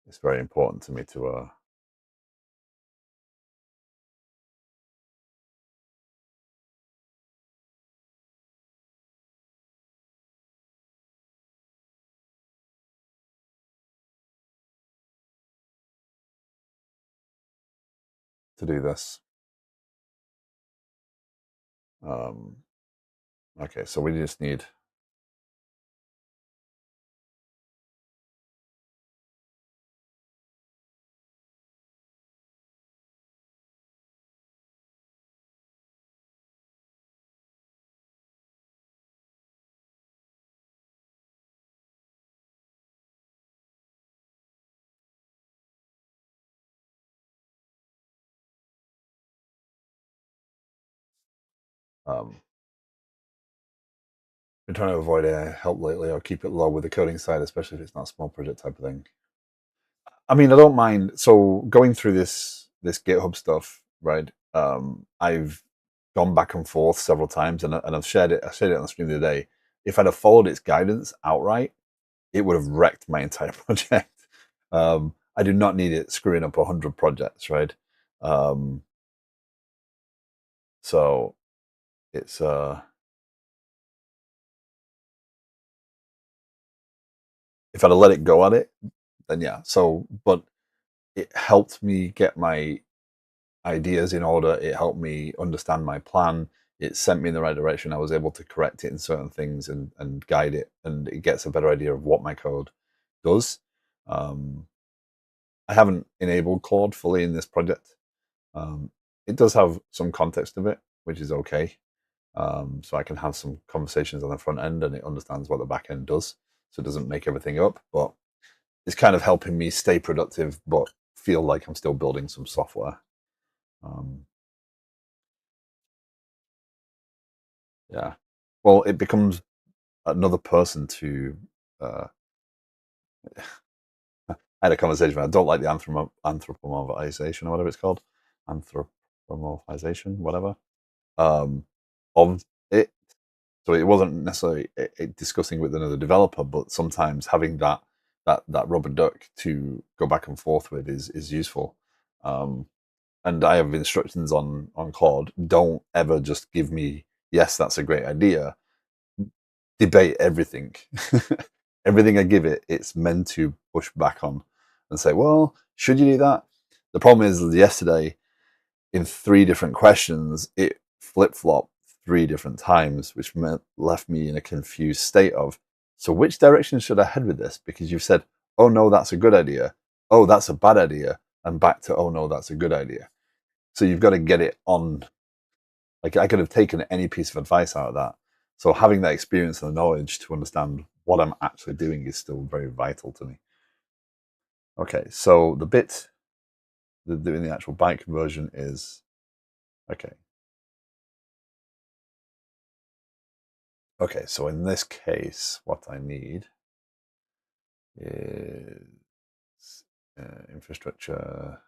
it's very important to me to do this. Um, okay, so we just need um, been trying to avoid AI help lately, or keep it low with the coding side, especially if it's not a small project type of thing. I mean, I don't mind. So going through this GitHub stuff, right? I've gone back and forth several times, and I've shared it. I shared it on the stream the other day. If I'd have followed its guidance outright, it would have wrecked my entire project. I do not need it screwing up 100 projects, right? Um, so it's if I'd have let it go at it, then yeah. So, but it helped me get my ideas in order. It helped me understand my plan. It sent me in the right direction. I was able to correct it in certain things and guide it, and it gets a better idea of what my code does. Um, I haven't enabled Claude fully in this project. Um, it does have some context of it, which is okay. So I can have some conversations on the front end, and it understands what the back end does, so it doesn't make everything up. But it's kind of helping me stay productive, but feel like I'm still building some software. Um, yeah. Well, it becomes another person to. Uh, I had a conversation. I don't like the anthropomorphization or whatever it's called, anthropomorphization, whatever, of it. So it wasn't necessarily discussing with another developer, but sometimes having that rubber duck to go back and forth with is useful. Um, and I have instructions on Claude. Don't ever just give me yes, that's a great idea. Debate everything. Everything I give it, it's meant to push back on and say, well, should you do that? The problem is yesterday in three different questions, it flip flopped three different times, which left me in a confused state of, so which direction should I head with this? Because you've said, oh no, that's a good idea. Oh, that's a bad idea. And back to, oh no, that's a good idea. So you've got to get it on. Like I could have taken any piece of advice out of that. So having that experience and the knowledge to understand what I'm actually doing is still very vital to me. Okay, so the bit doing the actual byte conversion is okay. Okay, so in this case, what I need is infrastructure.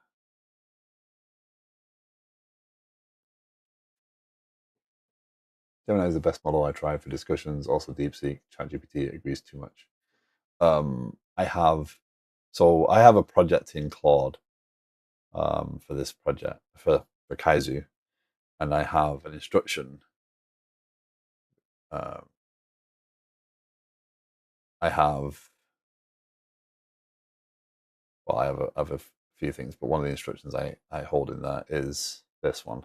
Gemini is the best model I tried for discussions. Also, DeepSeek, ChatGPT agrees too much. I have, so I have a project in Claude for this project for Kaizu, and I have an instruction. Uh, I have, well, I have a few things, but one of the instructions I hold in there is this one.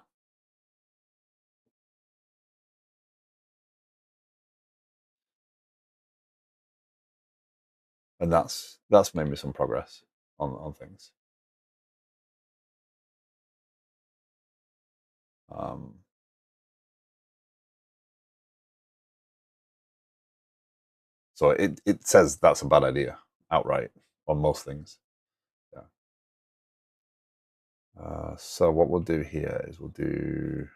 And that's made me some progress on things. Um, so it says that's a bad idea outright on most things. Yeah. So what we'll do here is we'll do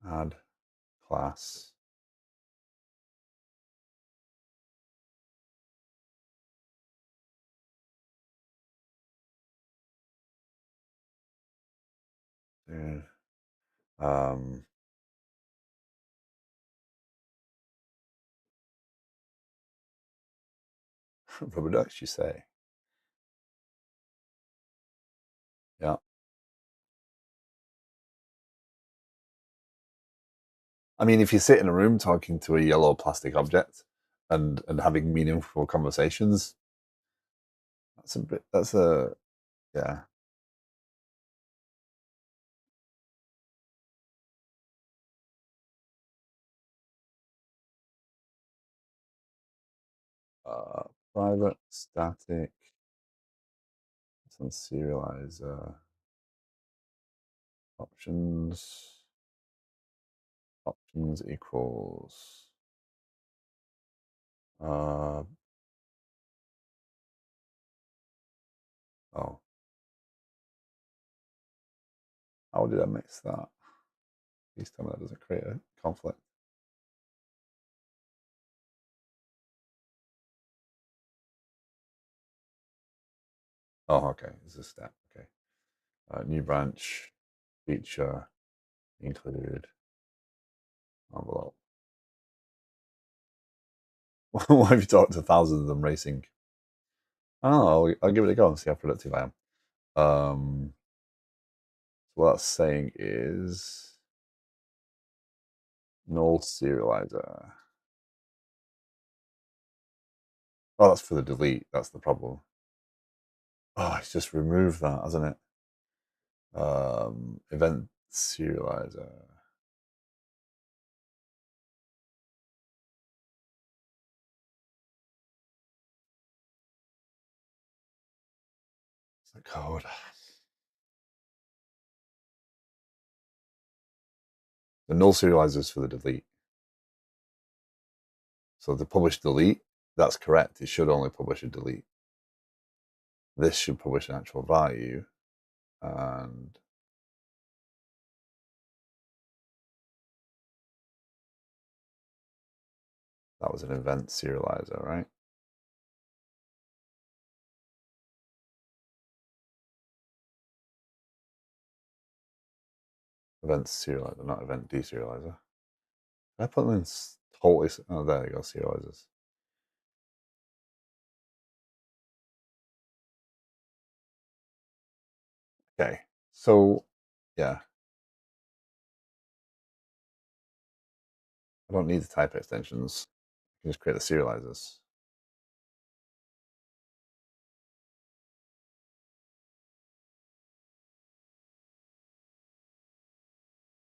add class. Yeah. Um, rubber ducks, you say? Yeah. I mean, if you sit in a room talking to a yellow plastic object and having meaningful conversations, that's a bit. That's a yeah. Uh, private static. Some serializer options. Options equals. Uh, oh, how did I mix that? Please tell me that doesn't create a conflict. Oh, okay. It's a step. Okay. New branch feature include envelope. Why have you talked to thousands of them racing? Oh, I'll give it a go and see how productive I am. So what that's saying is null serializer. Oh, that's for the delete. That's the problem. Oh, it's just removed that, hasn't it? Event serializer. It's the code. The null serializer is for the delete. So the publish delete, that's correct. It should only publish a delete. This should publish an actual value, and that was an event serializer, right? Event serializer, not event deserializer. I put them in totally. Oh, there you go, serializers. Okay, so yeah, I don't need the type extensions. I can just create the serializers.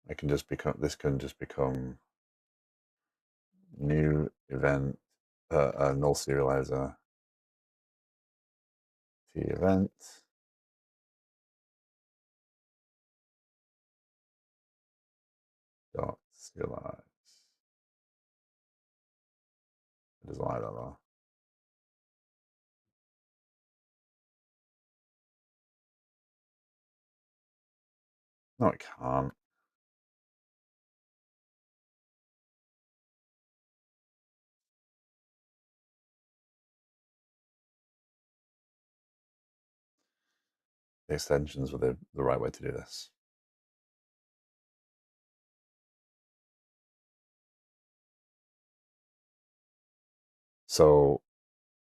I can just become. This can just become new event, null serializer, t event dot serialize. It doesn't like that though. No, it can't. the extensions were the right way to do this. So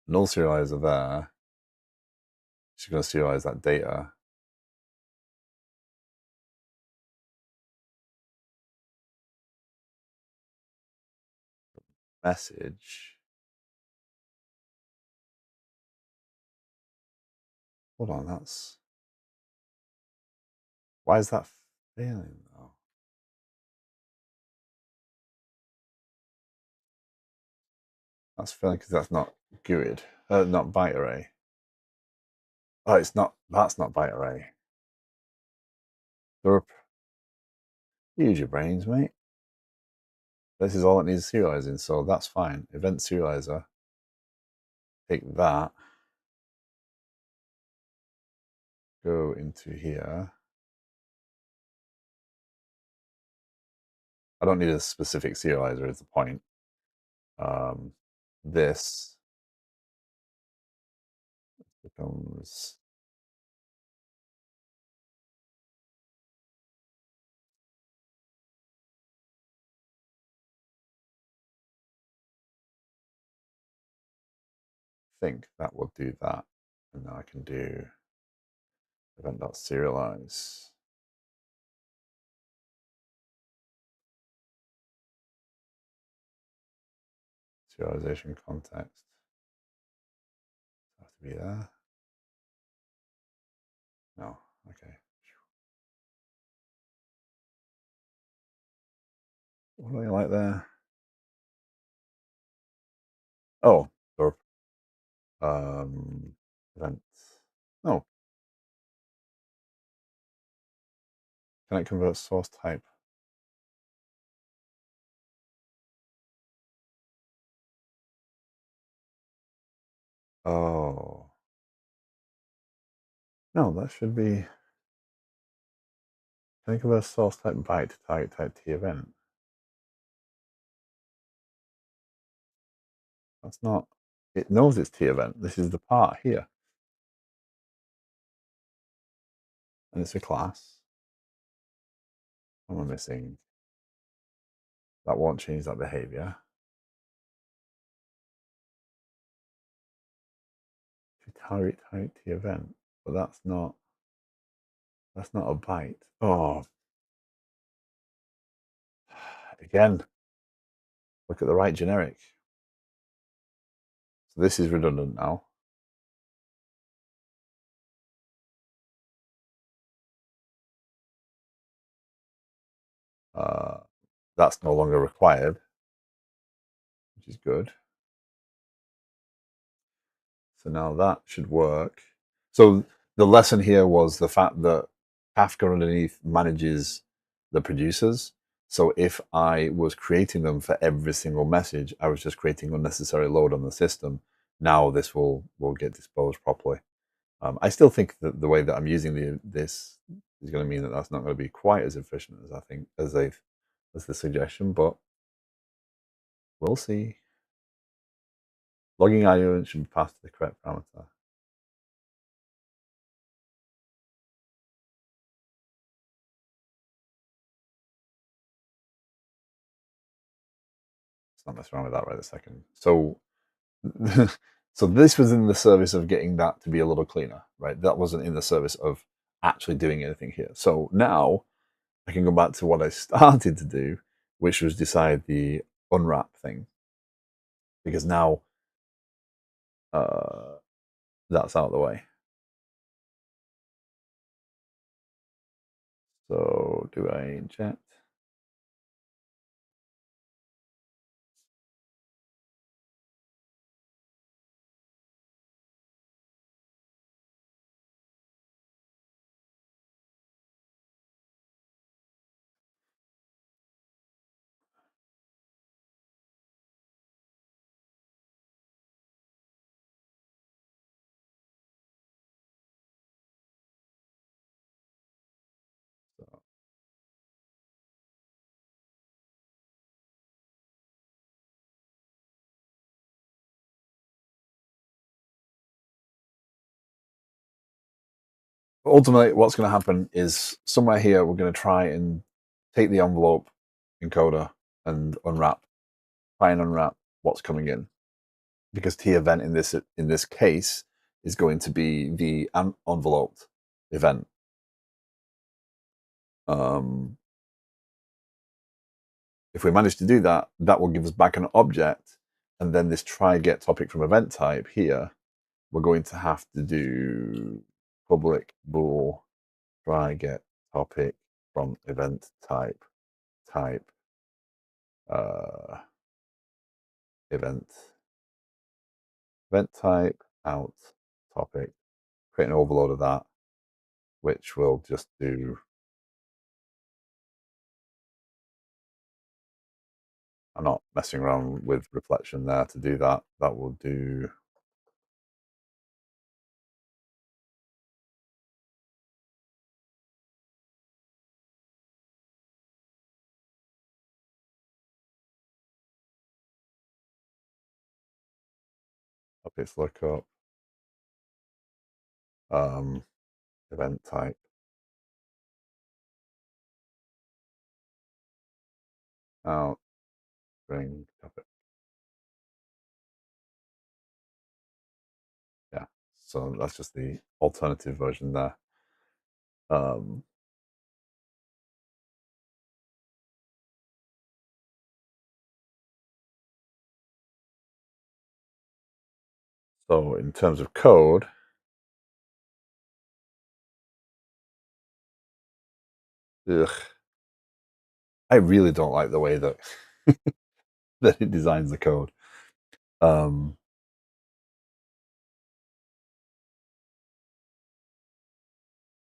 null serializer there. She's going to serialize that data. Message. Hold on, that's why is that failing though? That's failing because that's not GUID, not byte array. Oh, it's not. That's not byte array. Use your brains, mate. This is all it needs serializing, so that's fine. Event serializer. Take that. Go into here. I don't need a specific serializer. Is the point? This becomes think that will do that, and now I can do event.serialize. Serialization context. Have to be there. No, okay. What do I like there? Oh, or events. Oh, can it convert source type? Oh, no, that should be. Can I convert source type byte to target type T event? That's not. It knows it's T event. This is the part here, and it's a class. What am I missing? That won't change that behavior. To target type T event, but that's not. That's not a byte. Oh, again, look at the right generic. So this is redundant now. Uh, that's no longer required, which is good. So now that should work. So the lesson here was the fact that Kafka underneath manages the producers. So if I was creating them for every single message, I was just creating unnecessary load on the system. Now this will get disposed properly. I still think that the way that I'm using this is going to mean that that's not going to be quite as efficient as I think as the suggestion, but we'll see. Logging IO should be passed to the correct parameter. Let's not mess around with that right a second. So, so this was in the service of getting that to be a little cleaner, right? That wasn't in the service of actually doing anything here. So now I can go back to what I started to do, which was decide the unwrap thing, because now uh, that's out of the way. So do I inject? ultimately, what's going to happen is somewhere here we're going to try and take the envelope encoder and try and unwrap what's coming in, because T event in this case is going to be the enveloped event. Um, if we manage to do that, that will give us back an object, and then this try get topic from event type here, we're going to have to do public bool try get topic from event type uh, event type out topic, create an overload of that, which will just do. I'm not messing around with reflection there to do that. That will do. Topics lookup, um, event type, out, string topic. Yeah, so that's just the alternative version there. Um, so in terms of code, ugh, I really don't like the way that that it designs the code. Um,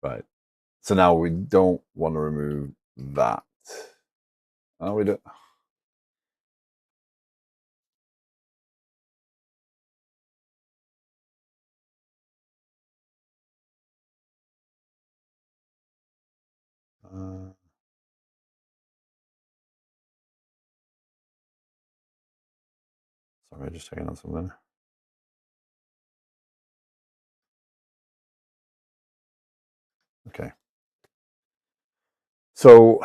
right. So now we don't want to remove that. Oh, we don't. Uh, sorry, just checking on something. Okay. So,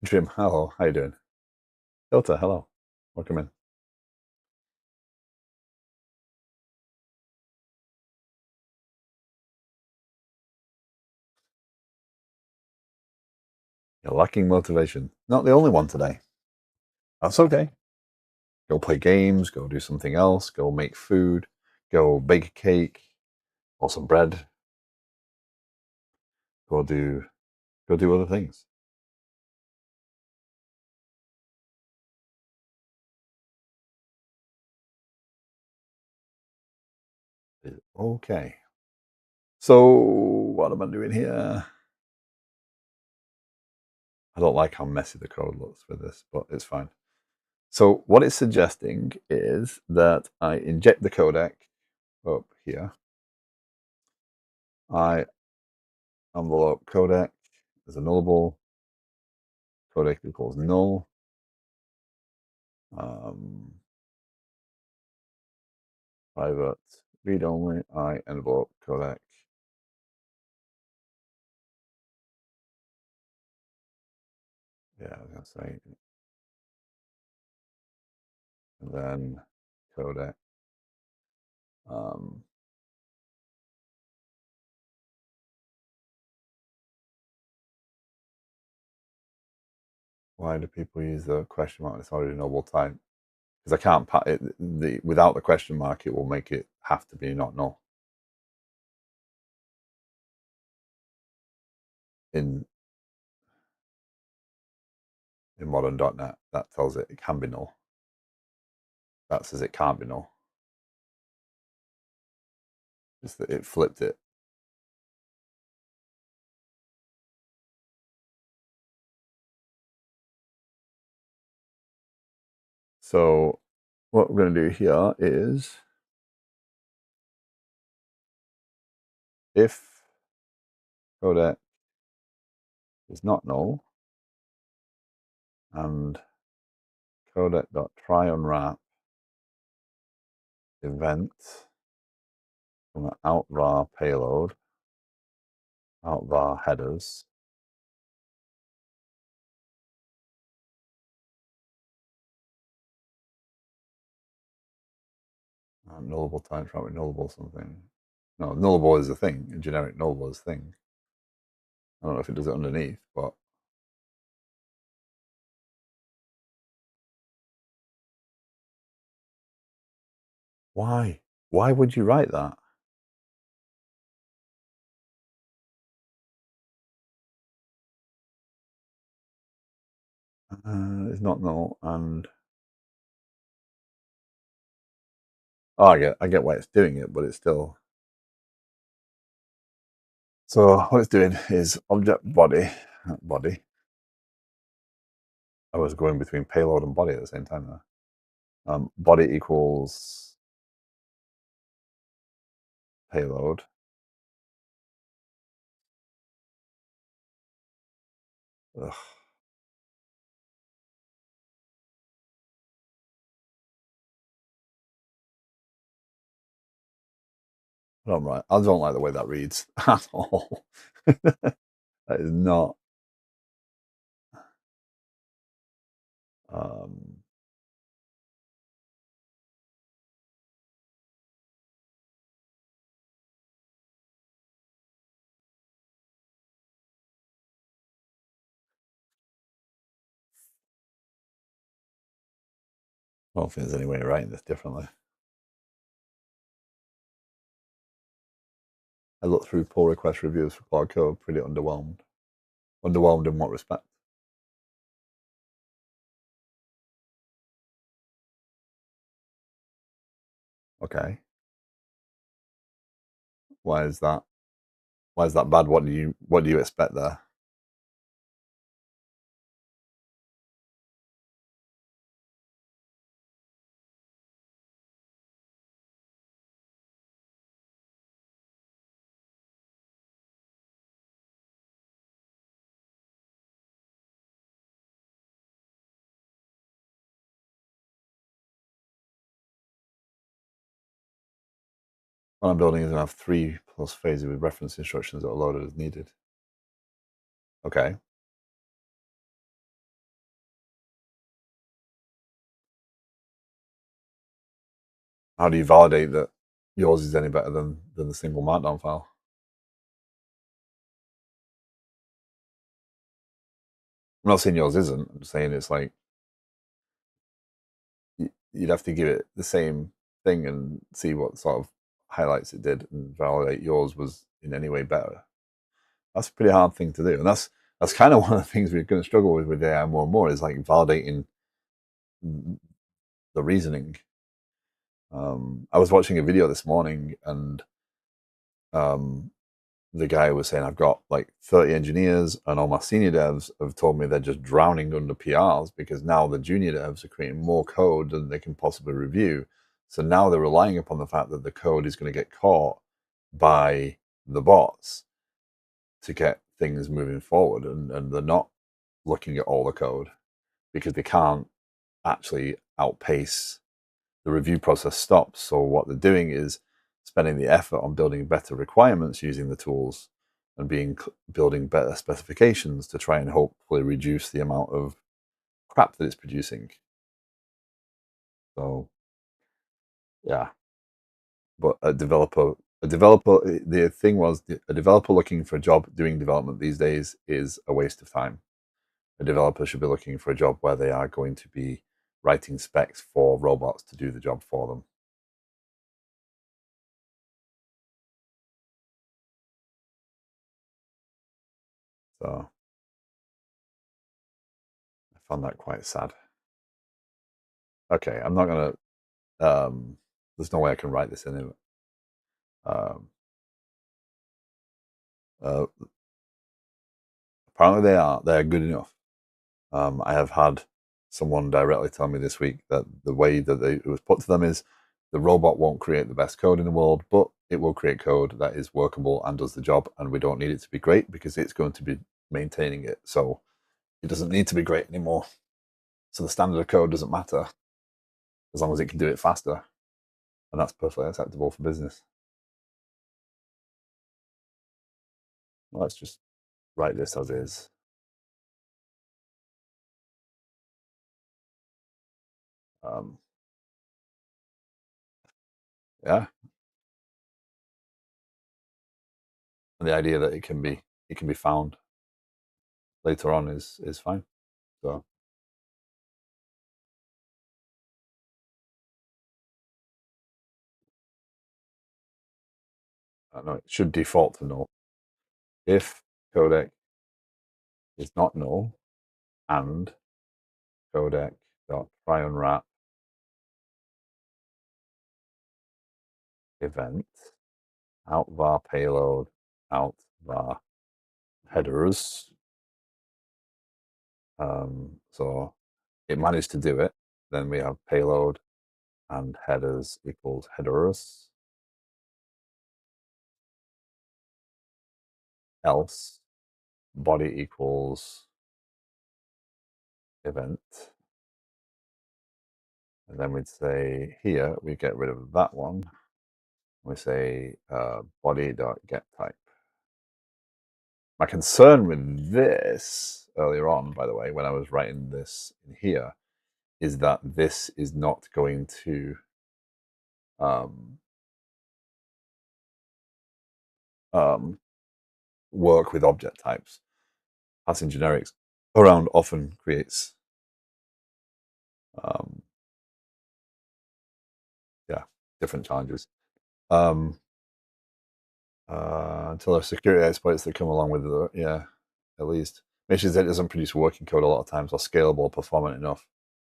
Jim, hello. How you doing? Delta, hello. Welcome in. You're lacking motivation. Not the only one today. That's okay. Go play games, go do something else, go make food, go bake a cake or some bread, go do other things. Okay. So what am I doing here? I don't like how messy the code looks for this, but it's fine. So what it's suggesting is that I inject the codec up here. I envelope codec as a nullable. Codec equals null. Private read only. I envelope codec. Yeah, I was gonna say, and then codec. Um, why do people use the question mark? It's already null type, because I can't without the question mark. It will make it have to be not null in modern.NET. That tells it can be null. That says it can't be null. Just that it flipped it. So what we're going to do here is if codec is not null and codec.try unwrap event from an outvar payload, outvar headers. Nullable time travel, nullable something. No, nullable is a thing. A generic nullable is a thing. I don't know if it does it underneath, but why? Why would you write that? It's not null, and oh, I get why it's doing it, but it's still. So what it's doing is object body, body. I was going between payload and body at the same time there. Body equals payload. Ugh. I'm right. I don't like the way that reads at all. That is not. Um, I don't think there's any way of writing this differently. I looked through pull request reviews for Cloud Code, pretty underwhelmed. Underwhelmed in what respect? Okay. Why is that? Why is that bad? What do you expect there? What I'm building is going to have 3 plus phases with reference instructions that are loaded as needed. Okay. How do you validate that yours is any better than the single markdown file? I'm not saying yours isn't. I'm saying it's like you'd have to give it the same thing and see what sort of highlights it did and validate yours was in any way better. That's a pretty hard thing to do, and that's kind of one of the things we're going to struggle with AI more and more is like validating the reasoning. I was watching a video this morning, and um, the guy was saying, I've got like 30 engineers, and all my senior devs have told me they're just drowning under PRs because now the junior devs are creating more code than they can possibly review. So now they're relying upon the fact that the code is going to get caught by the bots to get things moving forward. And they're not looking at all the code because they can't actually outpace the review process stops. So what they're doing is spending the effort on building better requirements using the tools and building better specifications to try and hopefully reduce the amount of crap that it's producing. So yeah, but the thing was a developer looking for a job doing development these days is a waste of time. A developer should be looking for a job where they are going to be writing specs for robots to do the job for them. So I found that quite sad. Okay, I'm not gonna. There's no way I can write this in it. Um, uh, Apparently, they are good enough. I have had someone directly tell me this week that the way that it was put to them is the robot won't create the best code in the world, but it will create code that is workable and does the job, and we don't need it to be great because it's going to be maintaining it. So it doesn't need to be great anymore. So the standard of code doesn't matter as long as it can do it faster. and that's perfectly acceptable for business. Let's just write this as is. Um, yeah, and the idea that it can be found later on is fine. So I know it should default to null. If codec is not null and codec dot try unwrap event out var payload out var headers. So it managed to do it. Then we have payload and headers equals headers. Else body equals event. And then we'd say here, we get rid of that one. We say body.getType. My concern with this earlier on, by the way, when I was writing this in here, is that this is not going to um, work with object types. Passing generics around often creates, um, yeah, different challenges. Until there are security exploits that come along with it, yeah, at least. Makes sure that it doesn't produce working code a lot of times or scalable or performant enough,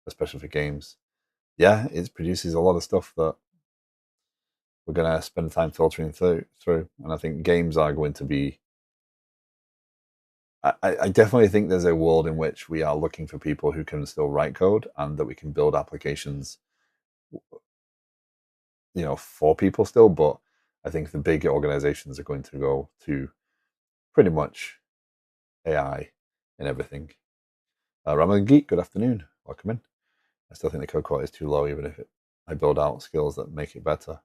especially for games. Yeah, it produces a lot of stuff that we're going to spend time filtering through. And I think games are going to be. I definitely think there's a world in which we are looking for people who can still write code and that we can build applications, for people still. But I think the big organizations are going to go to pretty much AI and everything. Ramadan Geek, good afternoon. Welcome in. I still think the code quality is too low, even if I build out skills that make it better.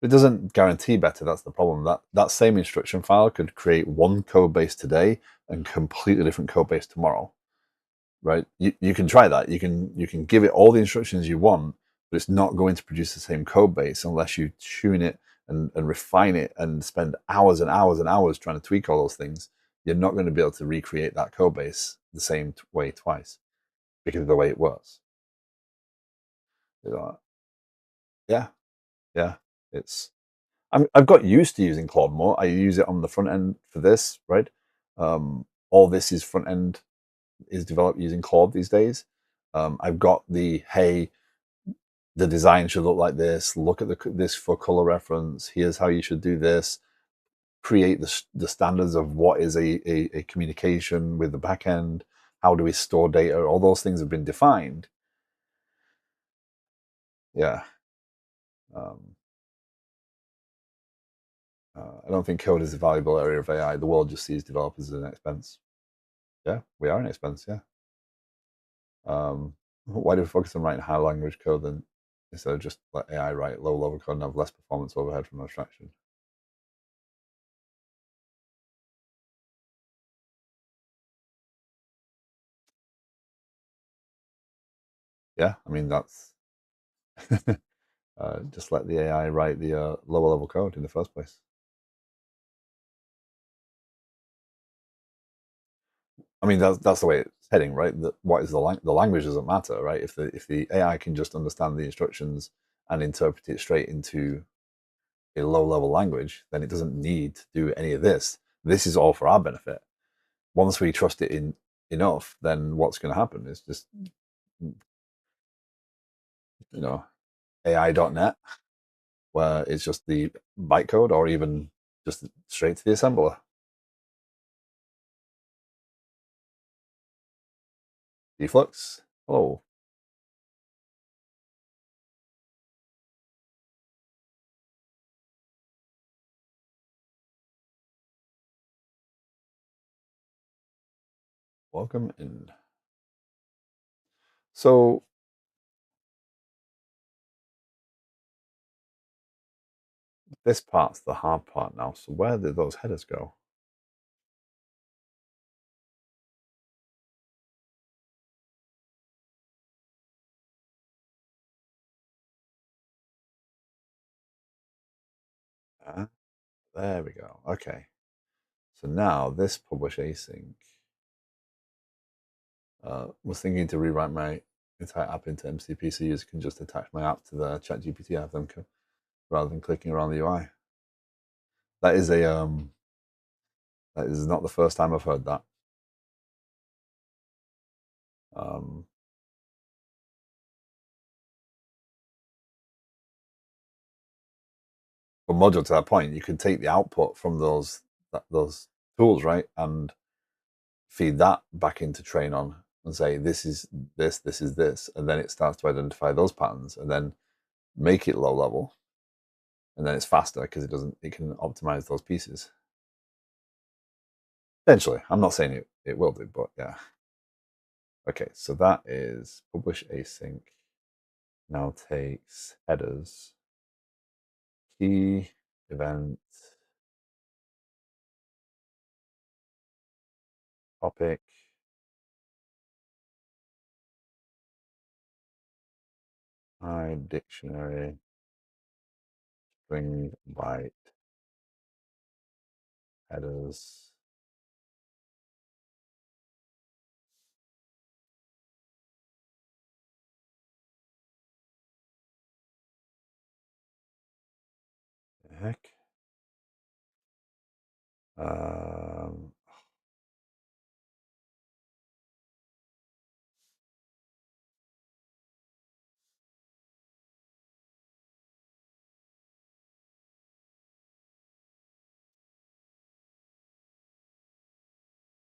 It doesn't guarantee better. That's the problem. That same instruction file could create one code base today and completely different code base tomorrow, right? You can try that. You can give it all the instructions you want, but it's not going to produce the same code base unless you tune it and refine it and spend hours and hours and hours trying to tweak all those things. You're not going to be able to recreate that code base the same way twice because of the way it was. Yeah, yeah. It's I've got used to using Claude more. I use it on the front end for this, right? All this is front end is developed using Claude these days. I've got the design should look like this. Look at this for color reference. Here's how you should do this. Create the standards of what is a communication with the backend. How do we store data? All those things have been defined. Yeah. Um, I don't think code is a valuable area of AI. The world just sees developers as an expense. Yeah, we are an expense. Yeah. Why do we focus on writing high language code then instead of just let AI write low level code and have less performance overhead from abstraction? Yeah, I mean that's just let the AI write the lower level code in the first place. I mean that's the way it's heading, right? What is the language doesn't matter, right? If the AI can just understand the instructions and interpret it straight into a low level language, then it doesn't need to do any of this. This is all for our benefit. Once we trust it in enough, then what's going to happen is just you know AI.net, where it's just the bytecode, or even just straight to the assembler. Deflux. Oh, welcome in. So this part's the hard part now. So where did those headers go? There we go. Okay. So now this publish async. Was thinking to rewrite my entire app into MCP so users can just attach my app to the ChatGPT app them rather than clicking around the UI. That is that is not the first time I've heard that. Um, but module to that point, you can take the output from those tools, right, and feed that back into train on and say this is this is this, and then it starts to identify those patterns and then make it low level, and then it's faster because it can optimize those pieces. Eventually, I'm not saying it will do, but yeah. Okay, so that is publish async. Now takes headers, key, event, topic, my dictionary, string byte, headers. The heck? Um,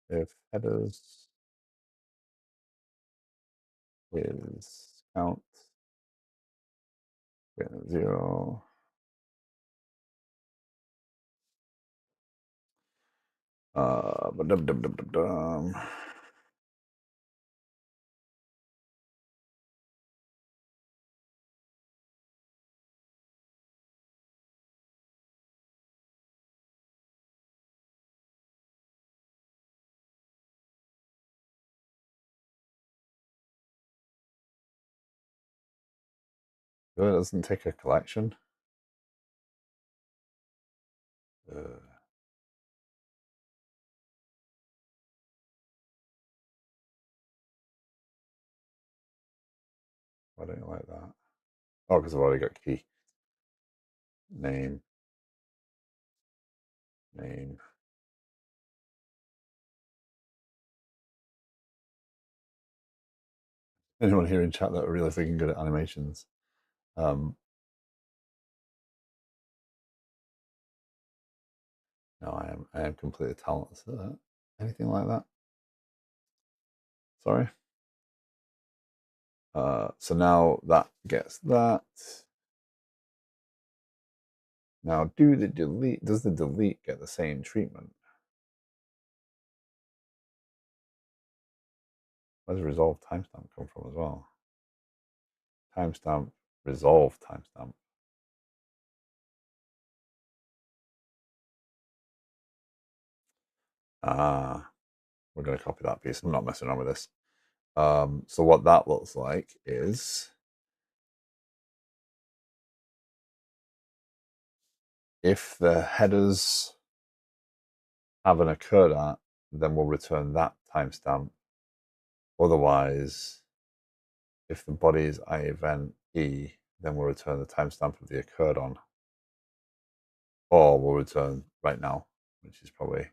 if headers is count 0, it doesn't take a collection. Why don't you like that? Oh, because I've already got key. Name. Anyone here in chat that are really freaking good at animations? No, I am completely talentless at that. Anything like that? Sorry. So now that gets that. Now does the delete get the same treatment? Where does resolve timestamp come from as well? Timestamp, resolve timestamp. We're going to copy that piece. I'm not messing around with this. So what that looks like is if the headers haven't occurred at, then we'll return that timestamp. Otherwise, if the body is I event E, then we'll return the timestamp of the occurred on. Or we'll return right now, which is probably,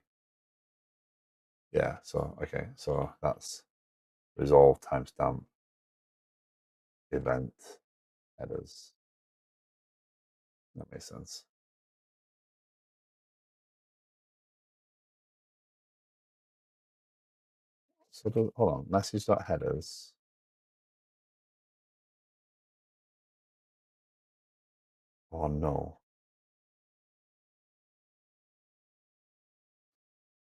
yeah, so, okay, so that's resolve timestamp event headers. That makes sense. So hold on, message.headers. Oh no.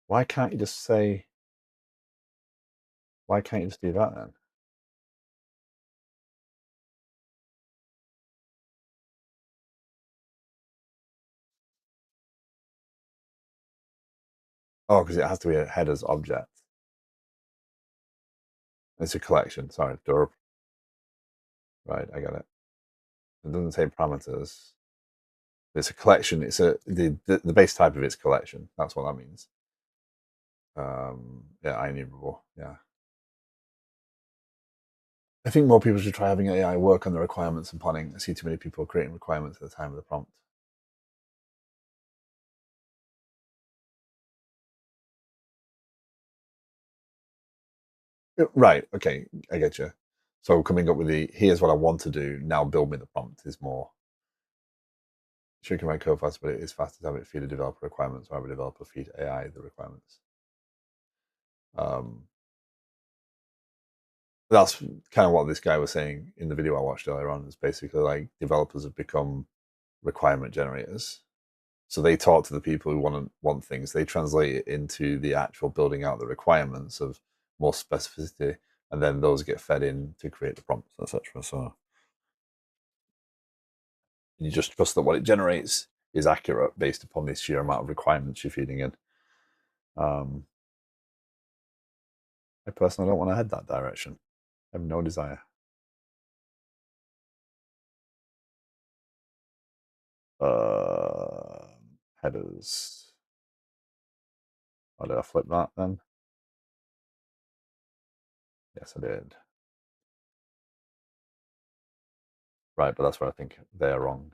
Why can't you just say, why can't you just do that then? Oh, because it has to be a headers object. It's a collection. Sorry, derp. Right, I got it. It doesn't say parameters. It's a collection. It's the base type of it's collection. That's what that means. Yeah, enumerable. Yeah. I think more people should try having AI work on the requirements and planning. I see too many people creating requirements at the time of the prompt. Right. Okay. I get you. So coming up with the here's what I want to do. Now build me the prompt is more shrinking my code fast, but it is faster to have it feed a developer requirements or have a developer feed AI the requirements. Um, that's kind of what this guy was saying in the video I watched earlier on. Is basically like developers have become requirement generators. So they talk to the people who want things. They translate it into the actual building out the requirements of more specificity, and then those get fed in to create the prompts, etc. So you just trust that what it generates is accurate based upon the sheer amount of requirements you're feeding in. Um, I personally don't want to head that direction. I have no desire. Uh, Headers. How did I flip that then? Yes, I did. Right, but that's where I think they're wrong.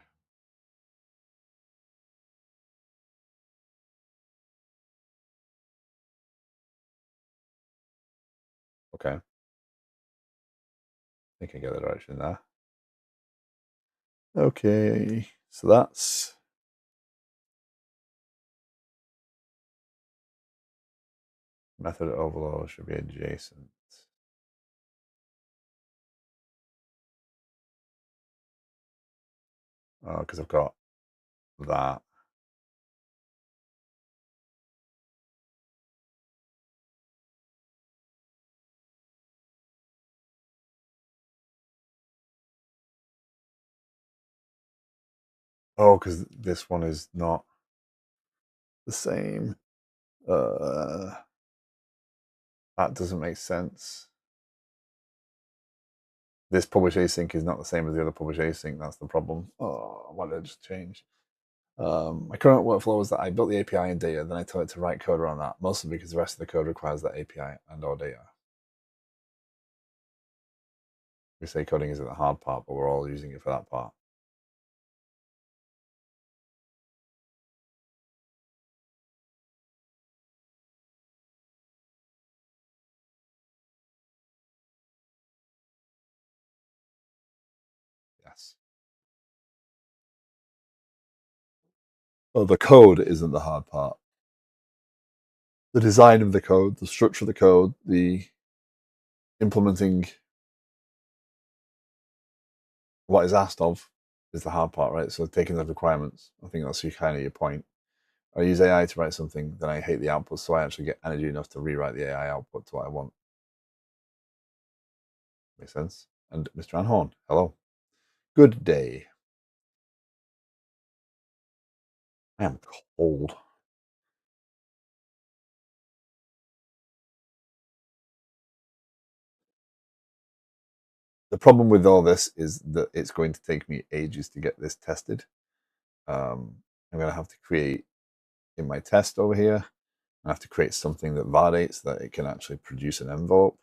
Okay, I think I get the direction there. Okay, so that's method overload should be adjacent. Oh, because I've got that. Oh, because this one is not the same. Uh, that doesn't make sense. This publish async is not the same as the other publish async. That's the problem. Oh, why did I just change? My current workflow is that I built the API in data, then I tell it to write code around that, mostly because the rest of the code requires that API and or data. We say coding isn't the hard part, but we're all using it for that part. Yes. Well, the code isn't the hard part. The design of the code, the structure of the code, the implementing what is asked of is the hard part, right? So taking the requirements, I think that's kind of your point. I use AI to write something, then I hate the output, so I actually get energy enough to rewrite the AI output to what I want. Makes sense? And Mr. Van Horn, hello. Good day. I am cold. The problem with all this is that it's going to take me ages to get this tested. I'm going to have to create in my test over here, I have to create something that validates that it can actually produce an envelope.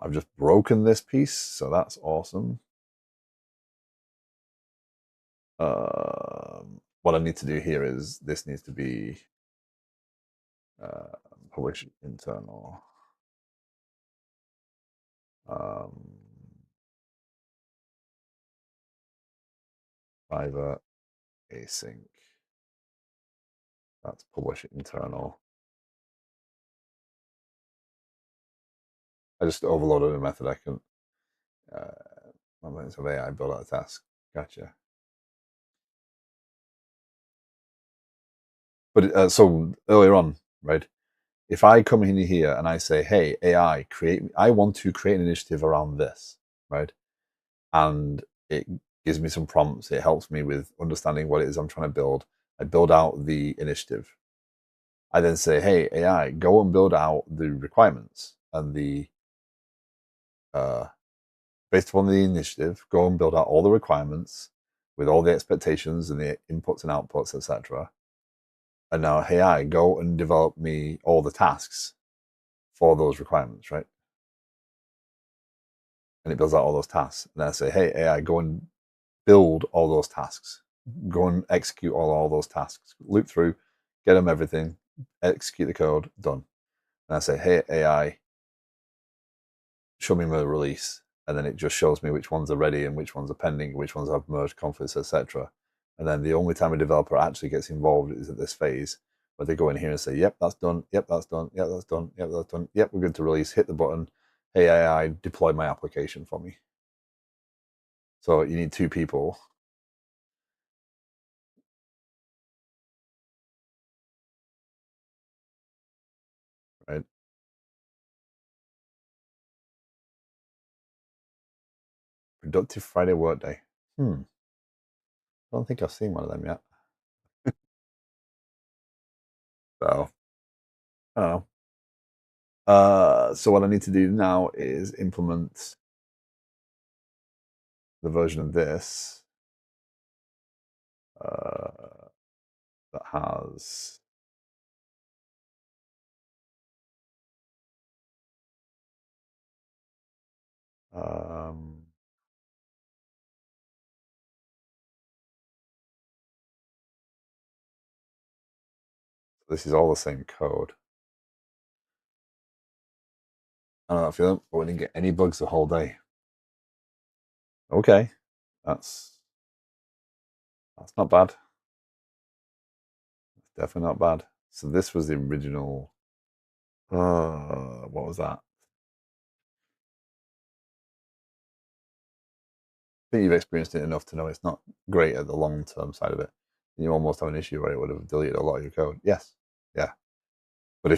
I've just broken this piece, so that's awesome. What I need to do here is this needs to be uh, publish internal. Um, private async. That's publish internal. I just overloaded a method I can. Moments of AI build out a task. Gotcha. But so earlier on, right? If I come in here and I say, "Hey, AI, create," I want to create an initiative around this, right? And it gives me some prompts. It helps me with understanding what it is I'm trying to build. I build out the initiative. I then say, hey, AI, go and build out the requirements and the uh, based upon the initiative, go and build out all the requirements with all the expectations and the inputs and outputs, etc. And now, hey, AI, go and develop me all the tasks for those requirements, right? And it builds out all those tasks. And then I say, hey, AI, go and build all those tasks. Go and execute all those tasks. Loop through, get them everything, execute the code, done. And I say, hey, AI, show me my release. And then it just shows me which ones are ready and which ones are pending, which ones have merged conflicts, etc. And then the only time a developer actually gets involved is at this phase where they go in here and say, yep, that's done, yep, that's done, yep, that's done, yep, that's done, yep, we're good to release, hit the button, hey AI, deploy my application for me. So you need two people. Right? Productive Friday workday. I don't think I've seen one of them yet. So I don't know. So what I need to do now is implement the version of this uh, that has um, this is all the same code. I don't know if you but we didn't get any bugs the whole day. Okay, that's that's not bad. Definitely not bad. So this was the original. What was that? I think you've experienced it enough to know it's not great at the long term side of it. You almost have an issue where it would have deleted a lot of your code. Yes, yeah. But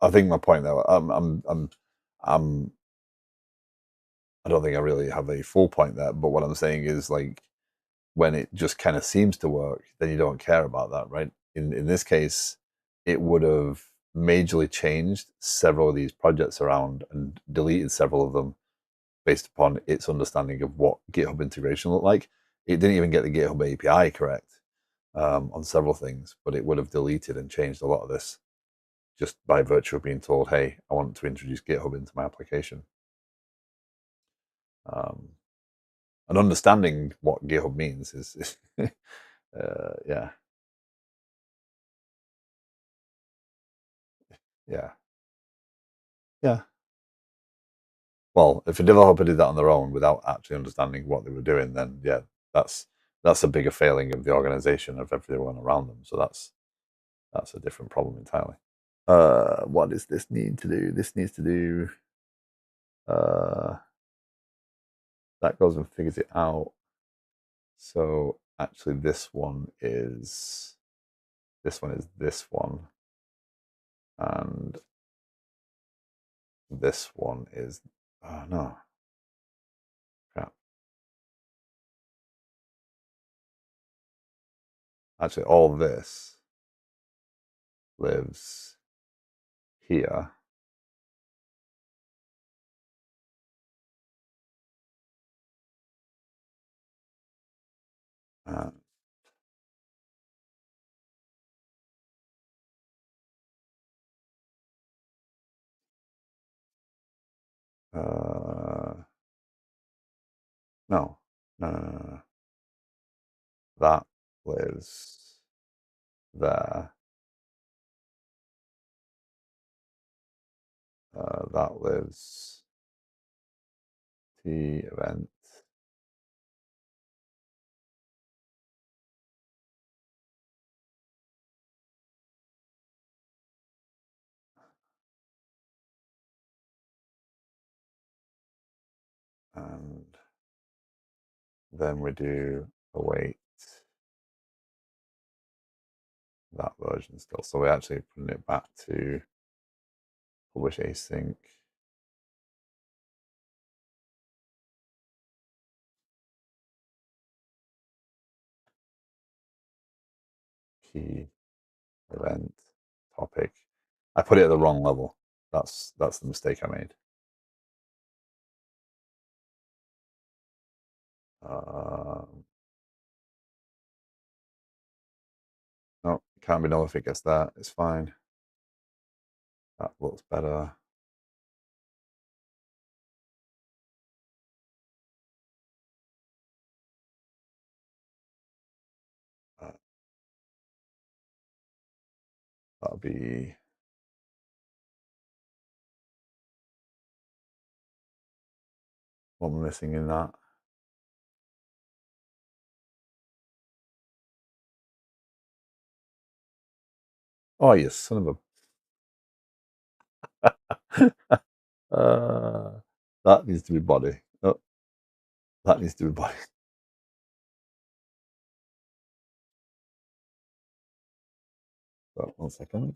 I think my point though, I'm, I don't think I really have a full point there. But what I'm saying is like when it just kind of seems to work, then you don't care about that, right? In this case, it would have majorly changed several of these projects around and deleted several of them based upon its understanding of what GitHub integration looked like. It didn't even get the GitHub API correct on several things, but it would have deleted and changed a lot of this just by virtue of being told, hey, I want to introduce GitHub into my application. Um, and understanding what GitHub means is yeah, yeah, yeah. Well, if a developer did that on their own without actually understanding what they were doing, then yeah, that's that's a bigger failing of the organization of everyone around them. So that's a different problem entirely. What does this need to do? This needs to do uh, that goes and figures it out. So actually, this one is this one, and this one is oh no, crap. Actually, all this lives here. And no, no. That lives there. That lives the event. And then we do await that version still. So we actually putting it back to publish async key event topic. I put it at the wrong level. That's the mistake I made. No, can't be null if it gets that. It's fine. That looks better. That'll be what we're missing in that. Oh, you son of a. That needs to be body. Oh, that needs to be body. So, 1 second.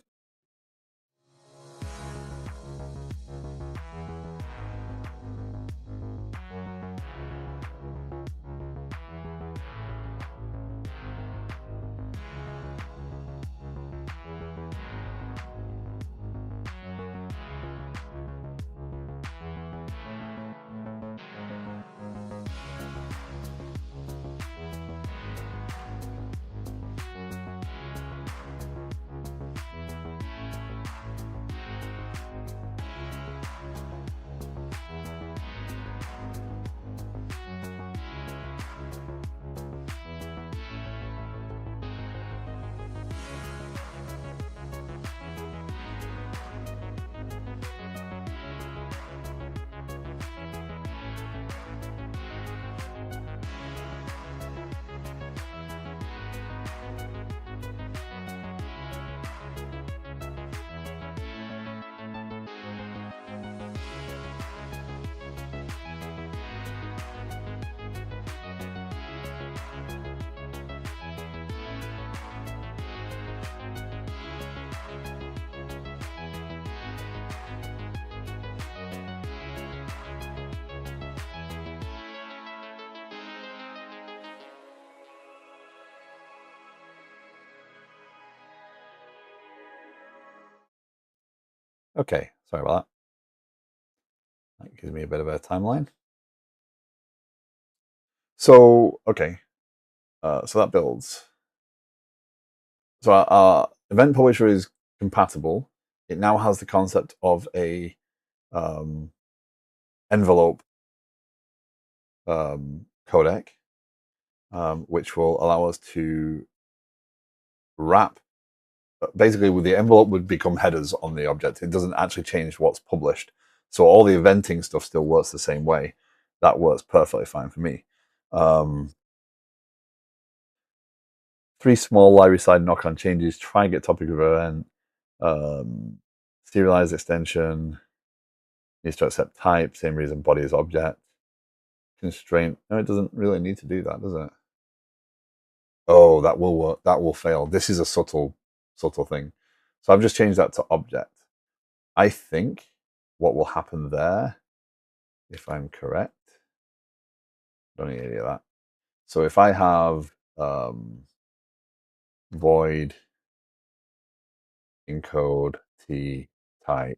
Okay, sorry about that. That gives me a bit of a timeline. So, okay, so that builds. So our event publisher is compatible. It now has the concept of a um, envelope codec, which will allow us to wrap. Basically, with the envelope would become headers on the object. It doesn't actually change what's published. So all the eventing stuff still works the same way. That works perfectly fine for me. 3 small library side knock-on changes. Try and get topic of event. Serialize extension. Needs to accept type. Same reason body is object. Constraint. No, it doesn't really need to do that, does it? Oh, that will work. That will fail. This is a subtle thing. So I've just changed that to object. I think what will happen there, if I'm correct, don't need any of that. So if I have void encode t type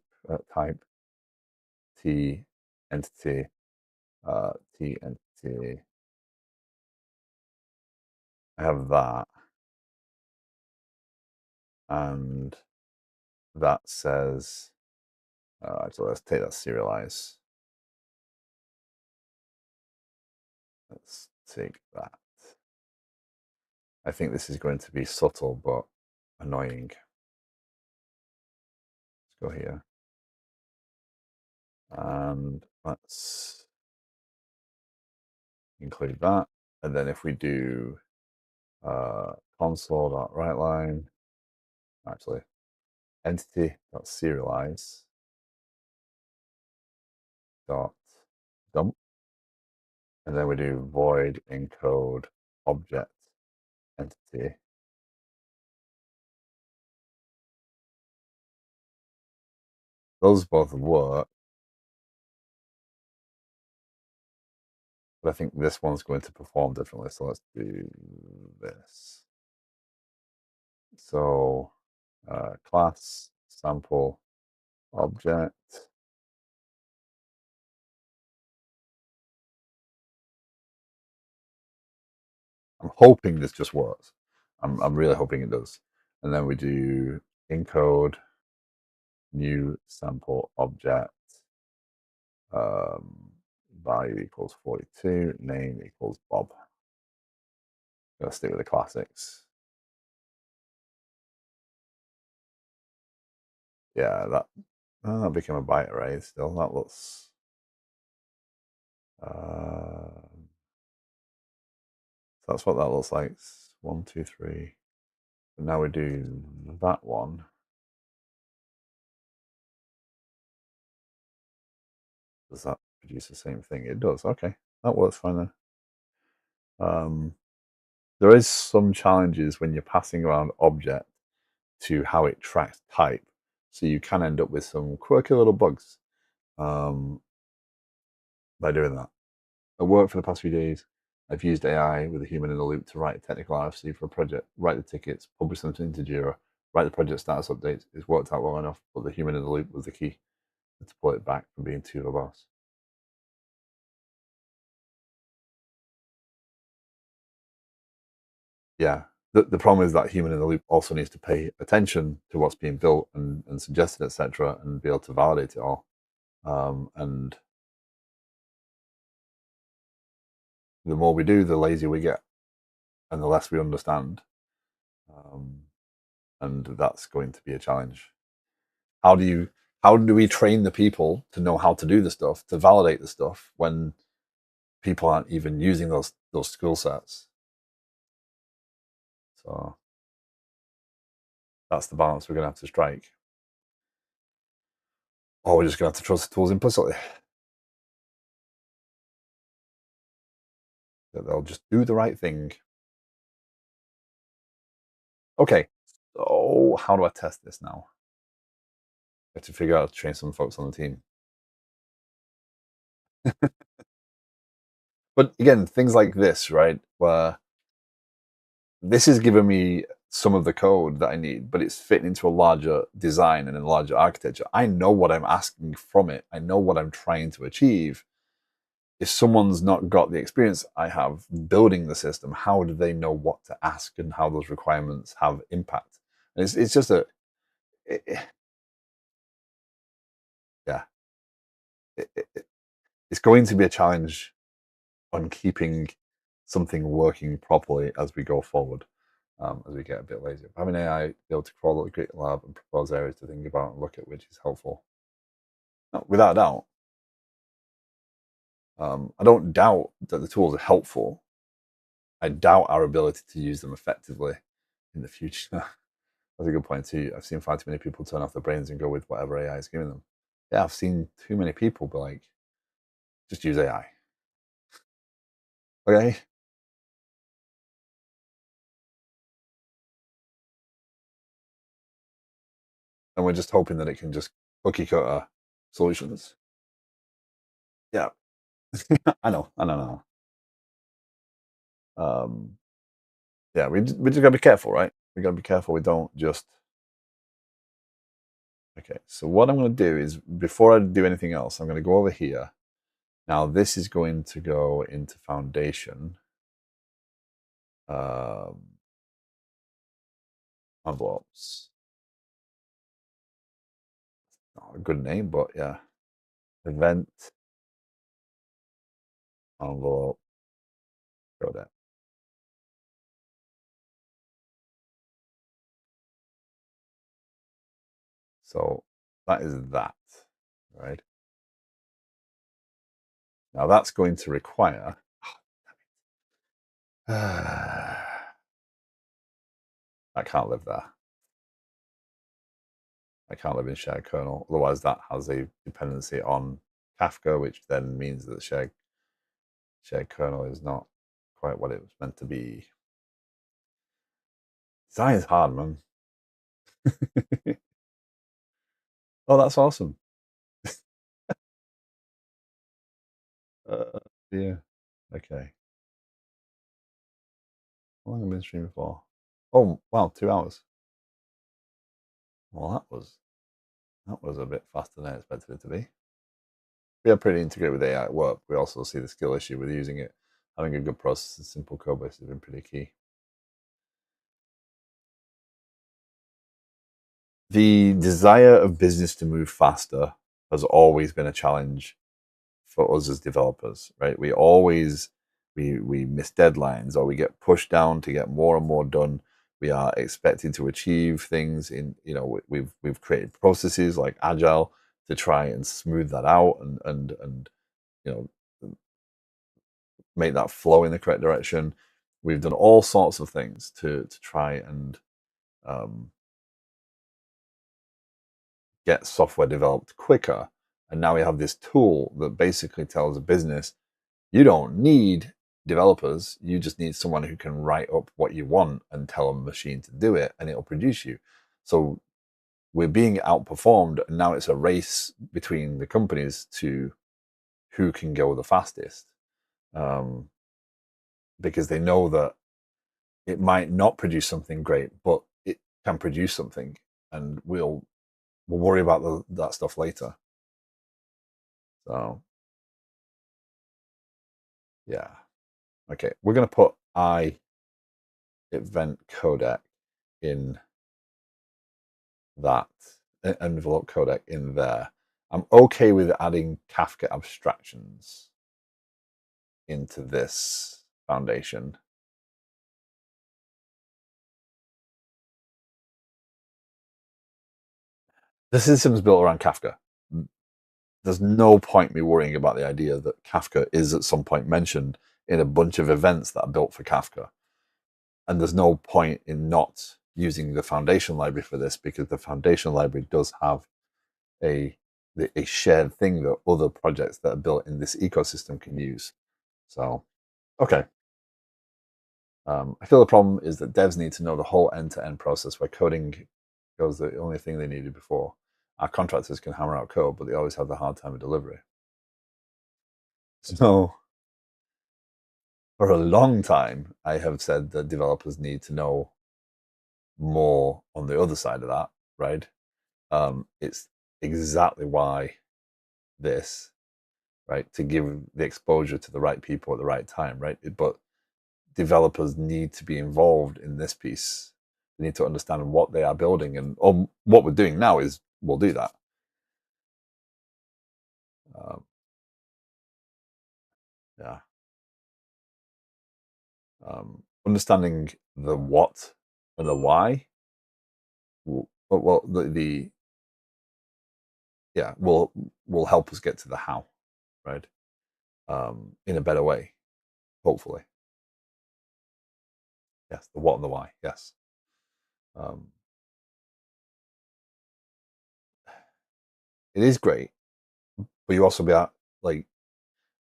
t entity t entity, I have that, and that says actually let's take that serialize. Let's take that. I think this is going to be subtle but annoying. Let's go here and let's include that. And then if we do console.writeLine, actually entity.serialize dot dump, and then we do void encode object entity. Those both work, but I think this one's going to perform differently. So let's do this. So Class, sample, object. I'm hoping this just works. I'm really hoping it does. And then we do encode, new sample object, um, value equals 42, name equals Bob. Gonna stick with the classics. Yeah, that became a byte array still. That looks uh, that's what that looks like. 1, 2, 3. But now we do that one. Does that produce the same thing? It does. Okay, that works fine then. Um, there is some challenges when you're passing around object to how it tracks type, so you can end up with some quirky little bugs um, by doing that. At work for the past few days, I've used AI with a human in the loop to write a technical RFC for a project, write the tickets, publish them into Jira, write the project status updates. It's worked out well enough, but the human in the loop was the key to pull it back from being too verbose. Yeah. The problem is that human in the loop also needs to pay attention to what's being built and suggested, etc., and be able to validate it all. And the more we do, the lazier we get, and the less we understand. Um, and that's going to be a challenge. How do you how do we train the people to know how to do the stuff, to validate the stuff when people aren't even using those skill sets? So that's the balance we're going to have to strike. Or we're just going to have to trust the tools implicitly. That they'll just do the right thing. Okay, so how do I test this now? I have to figure out how to train some folks on the team. But again, things like this, right? Where this has given me some of the code that I need, but it's fitting into a larger design and a larger architecture. I know what I'm asking from it. I know what I'm trying to achieve. If someone's not got the experience I have building the system, how do they know what to ask and how those requirements have impact? And it's just it, yeah, it, it, it's going to be a challenge on keeping something working properly as we go forward, as we get a bit lazier. Having AI be able to crawl at the GitLab and propose areas to think about and look at, which is helpful. No, without a doubt. I don't doubt that the tools are helpful. I doubt our ability to use them effectively in the future. That's a good point too. I've seen far too many people turn off their brains and go with whatever AI is giving them. Yeah, I've seen too many people be like, just use AI. Okay. And we're just hoping that it can just cookie cutter solutions. Yeah. I know. Um, yeah, we just gotta be careful, right? We gotta be careful. We don't just. Okay. So what I'm going to do is before I do anything else, I'm going to go over here. Now this is going to go into Foundation um, envelopes. Not a good name, but yeah. Event envelope. Go there. So that is that, right? Now that's going to require. I can't live there. I can't live in shared kernel. Otherwise, that has a dependency on Kafka, which then means that shared kernel is not quite what it was meant to be. Design is hard, man. Oh, that's awesome. Yeah. Okay. How long have I been streaming for? Oh, wow, 2 hours. Well, that was a bit faster than I expected it to be. We are pretty integrated with AI at work. We also see the skill issue with using it. Having a good process and simple code base has been pretty key. The desire of business to move faster has always been a challenge for us as developers, right? We miss deadlines or we get pushed down to get more and more done. We are expected to achieve things in, we've created processes like agile to try and smooth that out and you know make that flow in the correct direction. We've done all sorts of things to try and um, get software developed quicker. And now we have this tool that basically tells a business, you don't need developers. You just need someone who can write up what you want and tell a machine to do it, and it'll produce you. So we're being outperformed, and now it's a race between the companies to who can go the fastest, um, because they know that it might not produce something great, but it can produce something, and we'll worry about that stuff later. So yeah, okay, we're gonna put I event codec in that envelope codec in there. I'm okay with adding Kafka abstractions into this foundation. The system's built around Kafka. There's no point me worrying about the idea that Kafka is at some point mentioned in a bunch of events that are built for Kafka. And there's no point in not using the foundation library for this because the foundation library does have a a shared thing that other projects that are built in this ecosystem can use. So, okay. I feel the problem is that devs need to know the whole end-to-end process where coding goes the only thing they needed before. Our contractors can hammer out code, but they always have the hard time of delivery. So, for a long time, I have said that developers need to know more on the other side of that, right? It's exactly why this, right, to give the exposure to the right people at the right time, right? But developers need to be involved in this piece. They need to understand what they are building, and what we're doing now is we'll do that. Um, yeah, understanding the what and the why. Well, the yeah will help us get to the how, right? In a better way, hopefully. Yes, the what and the why. Yes. Um, it is great, but you also be like,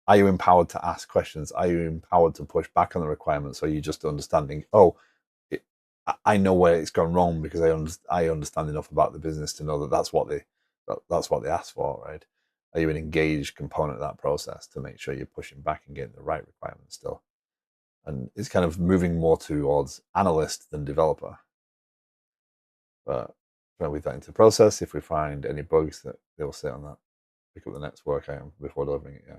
are you empowered to ask questions? Are you empowered to push back on the requirements? Or are you just understanding, oh, it, I know where it's gone wrong because I understand enough about the business to know that that's what they asked for, right? Are you an engaged component of that process to make sure you're pushing back and getting the right requirements still? And it's kind of moving more towards analyst than developer. But when we that into the process, if we find any bugs, that they'll sit on that, pick up the next work item before delivering it. Yeah.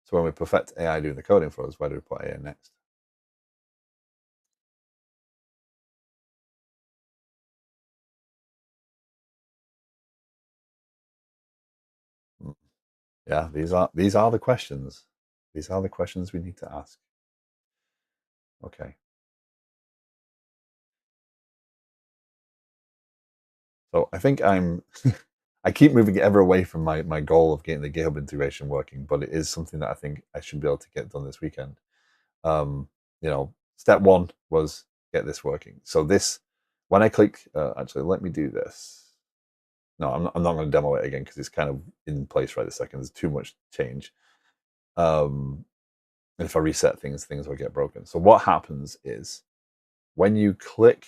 So when we perfect AI doing the coding for us, where do we put AI next? Mm. Yeah, these are the questions. These are the questions we need to ask. Okay. So I think I keep moving ever away from my goal of getting the GitHub integration working, but it is something that I think I should be able to get done this weekend. Step one was get this working. So this, when I click, actually, let me do this. No, I'm not going to demo it again because it's kind of in place right this second. There's too much change. And if I reset things, things will get broken. So what happens is when you click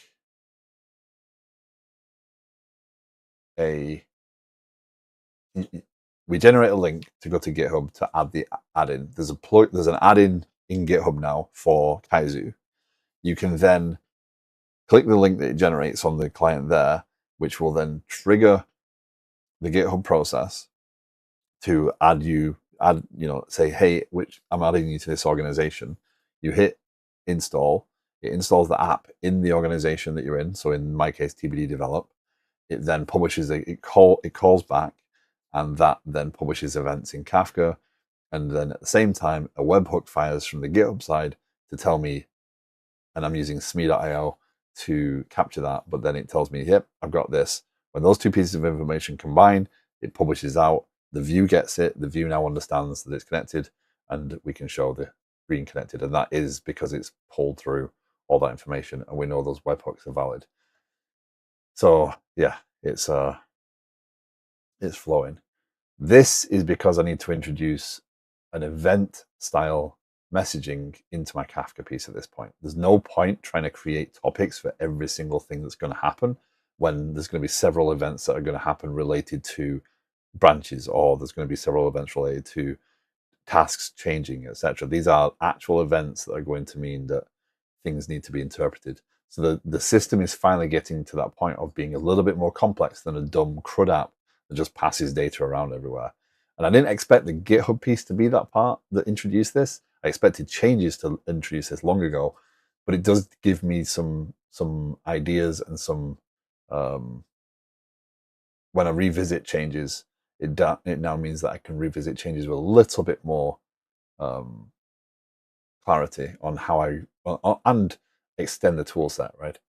a, we generate a link to go to GitHub to add the add-in. There's an add-in in GitHub now for Kaizu. You can then click the link that it generates on the client there, which will then trigger the GitHub process to say, hey, which I'm adding you to this organization. You hit install. It installs the app in the organization that you're in. So in my case, TBD develop. It then publishes it calls back, and that then publishes events in Kafka. And then at the same time, a webhook fires from the GitHub side to tell me, and I'm using sme.io to capture that, but then it tells me, yep, I've got this. When those two pieces of information combine, it publishes out, the view gets it, the view now understands that it's connected, and we can show the green connected, and that is because it's pulled through all that information, and we know those webhooks are valid. So yeah, it's flowing. This is because I need to introduce an event style messaging into my Kafka piece at this point. There's no point trying to create topics for every single thing that's going to happen when there's going to be several events that are going to happen related to branches, or there's going to be several events related to tasks changing, etc. These are actual events that are going to mean that things need to be interpreted. So the system is finally getting to that point of being a little bit more complex than a dumb CRUD app that just passes data around everywhere. And I didn't expect the GitHub piece to be that part that introduced this. I expected changes to introduce this long ago, but it does give me some ideas and some when I revisit changes, it now means that I can revisit changes with a little bit more clarity on how and extend the tool set, right?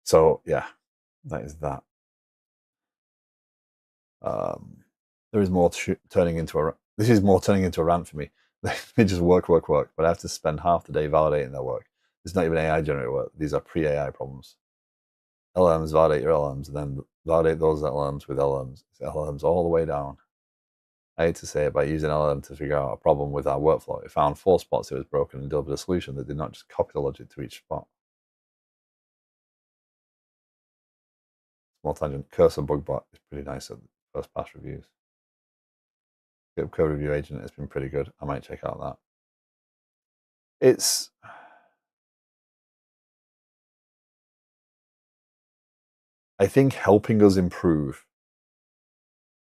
So yeah, that is that. There is more turning into a. This is more turning into a rant for me. They just work, but I have to spend half the day validating their work. It's not even AI generated work. These are pre-AI problems. LLMs validate your LLMs, and then validate those LLMs with LLMs. It's LLMs all the way down. I hate to say it, by using LLM to figure out a problem with our workflow, it found 4 spots it was broken and delivered a solution that did not just copy the logic to each spot. Small tangent. Cursor bug bot is pretty nice at first pass reviews. GitHub code review agent has been pretty good. I might check out that. It's I think helping us improve,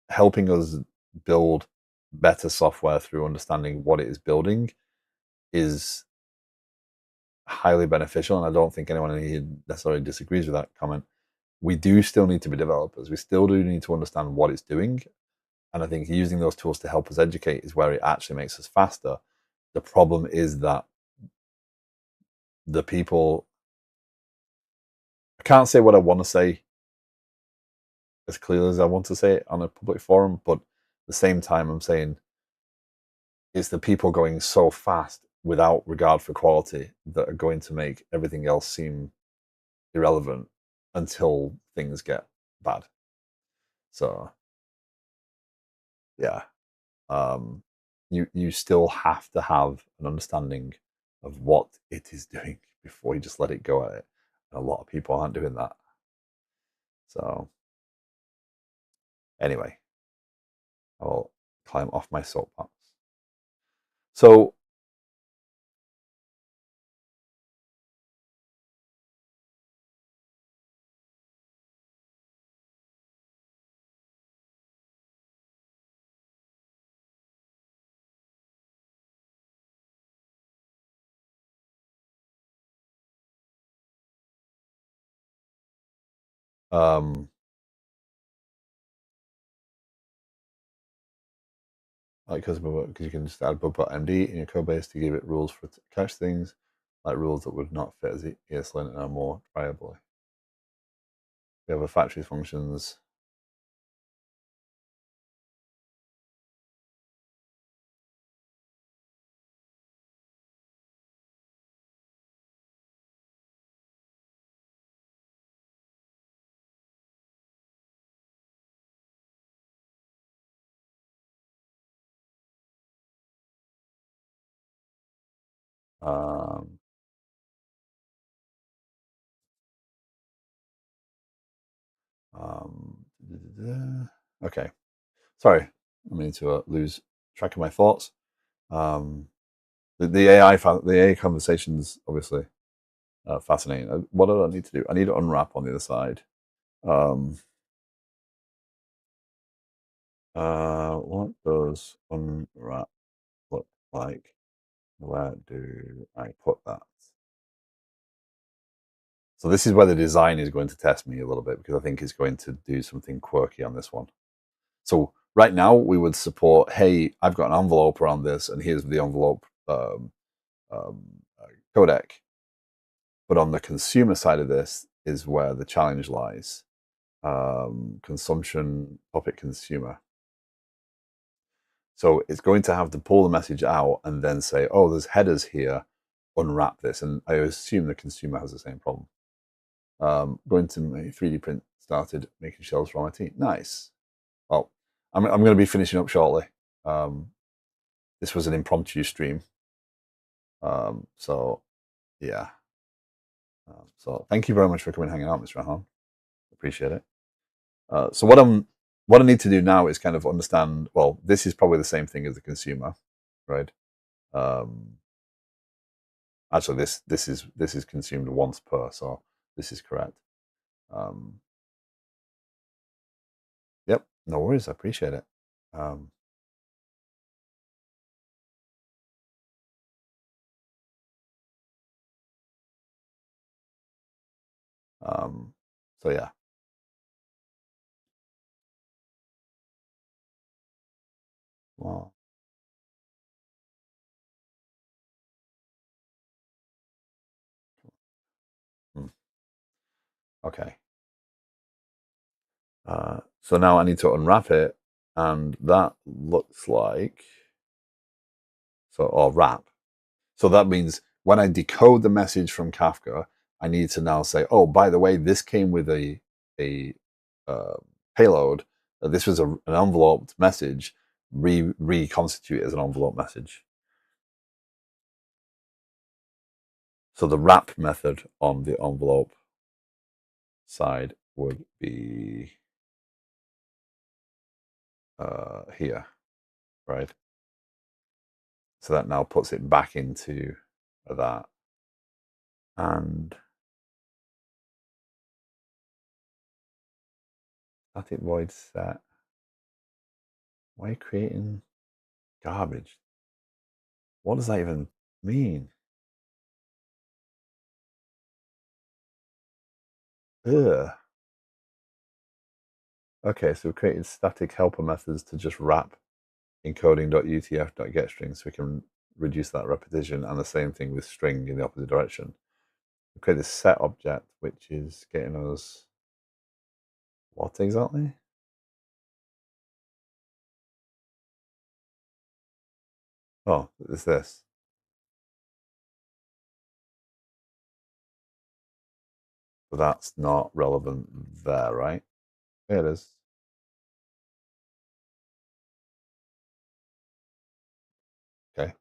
helping us build better software through understanding what it is building is highly beneficial. And I don't think anyone in here necessarily disagrees with that comment. We do still need to be developers. We still do need to understand what it's doing. And I think using those tools to help us educate is where it actually makes us faster. The problem is that the people, I can't say what I want to say as clearly as I want to say it on a public forum, but at the same time, I'm saying it's the people going so fast without regard for quality that are going to make everything else seem irrelevant until things get bad. So yeah, you still have to have an understanding of what it is doing before you just let it go at it. And a lot of people aren't doing that. So anyway, I will climb off my soapbox. So because you can just add bug.md in your code base to give it rules for to catch things, like rules that would not fit as ESLint and are more triable. We have a factory functions. Um, okay, sorry, I mean to lose track of my thoughts. The AI conversations, obviously, Fascinating. What do I need to do? I need to unwrap on the other side. Um, what does unwrap look like? Where do I put that? So this is where the design is going to test me a little bit because I think it's going to do something quirky on this one. So right now we would support, hey, I've got an envelope around this, and here's the envelope um, codec. But on the consumer side of this is where the challenge lies. Consumption topic consumer. So it's going to have to pull the message out and then say, oh, there's headers here, unwrap this. And I assume the consumer has the same problem. Going to my 3D print started making shells for my tea. Nice. Well, I'm going to be finishing up shortly. This was an impromptu stream. So, yeah. So thank you very much for coming and hanging out, Mr. Rahan. Appreciate it. So what I need to do now is kind of understand. Well, this is probably the same thing as the consumer, right? Um, actually, this is consumed once per, so this is correct. Um, yep, no worries. I appreciate it. Um, um, so yeah. Well, hmm, okay. So now I need to unwrap it, and that looks like or wrap. So that means when I decode the message from Kafka, I need to now say, oh, by the way, this came with a uh, payload. This was an enveloped message. Reconstitute it as an envelope message. So the wrap method on the envelope side would be here, right? So that now puts it back into that. And static void set. Why are you creating garbage? What does that even mean? Ugh. Okay, so we've created static helper methods to just wrap encoding.utf.getString so we can reduce that repetition, and the same thing with string in the opposite direction. We create this set object, which is getting us what exactly? Oh, it's this. So that's not relevant there, right? Here it is. Okay.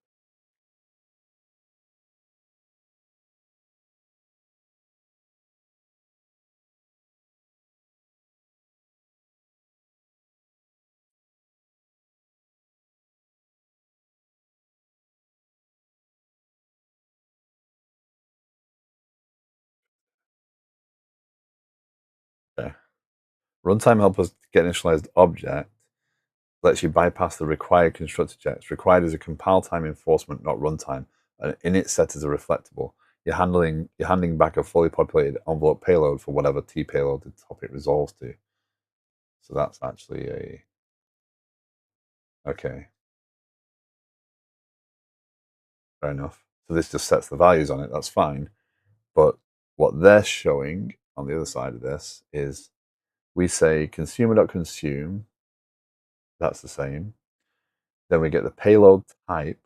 Okay. Runtime helpers get initialized object lets you bypass the required constructor checks. Required is a compile time enforcement, not runtime. And init set as a reflectable. You're handing back a fully populated envelope payload for whatever T payload the topic resolves to. So that's actually a okay. Fair enough. So this just sets the values on it. That's fine. But what they're showing on the other side of this is we say consumer.consume. That's the same. Then we get the payload type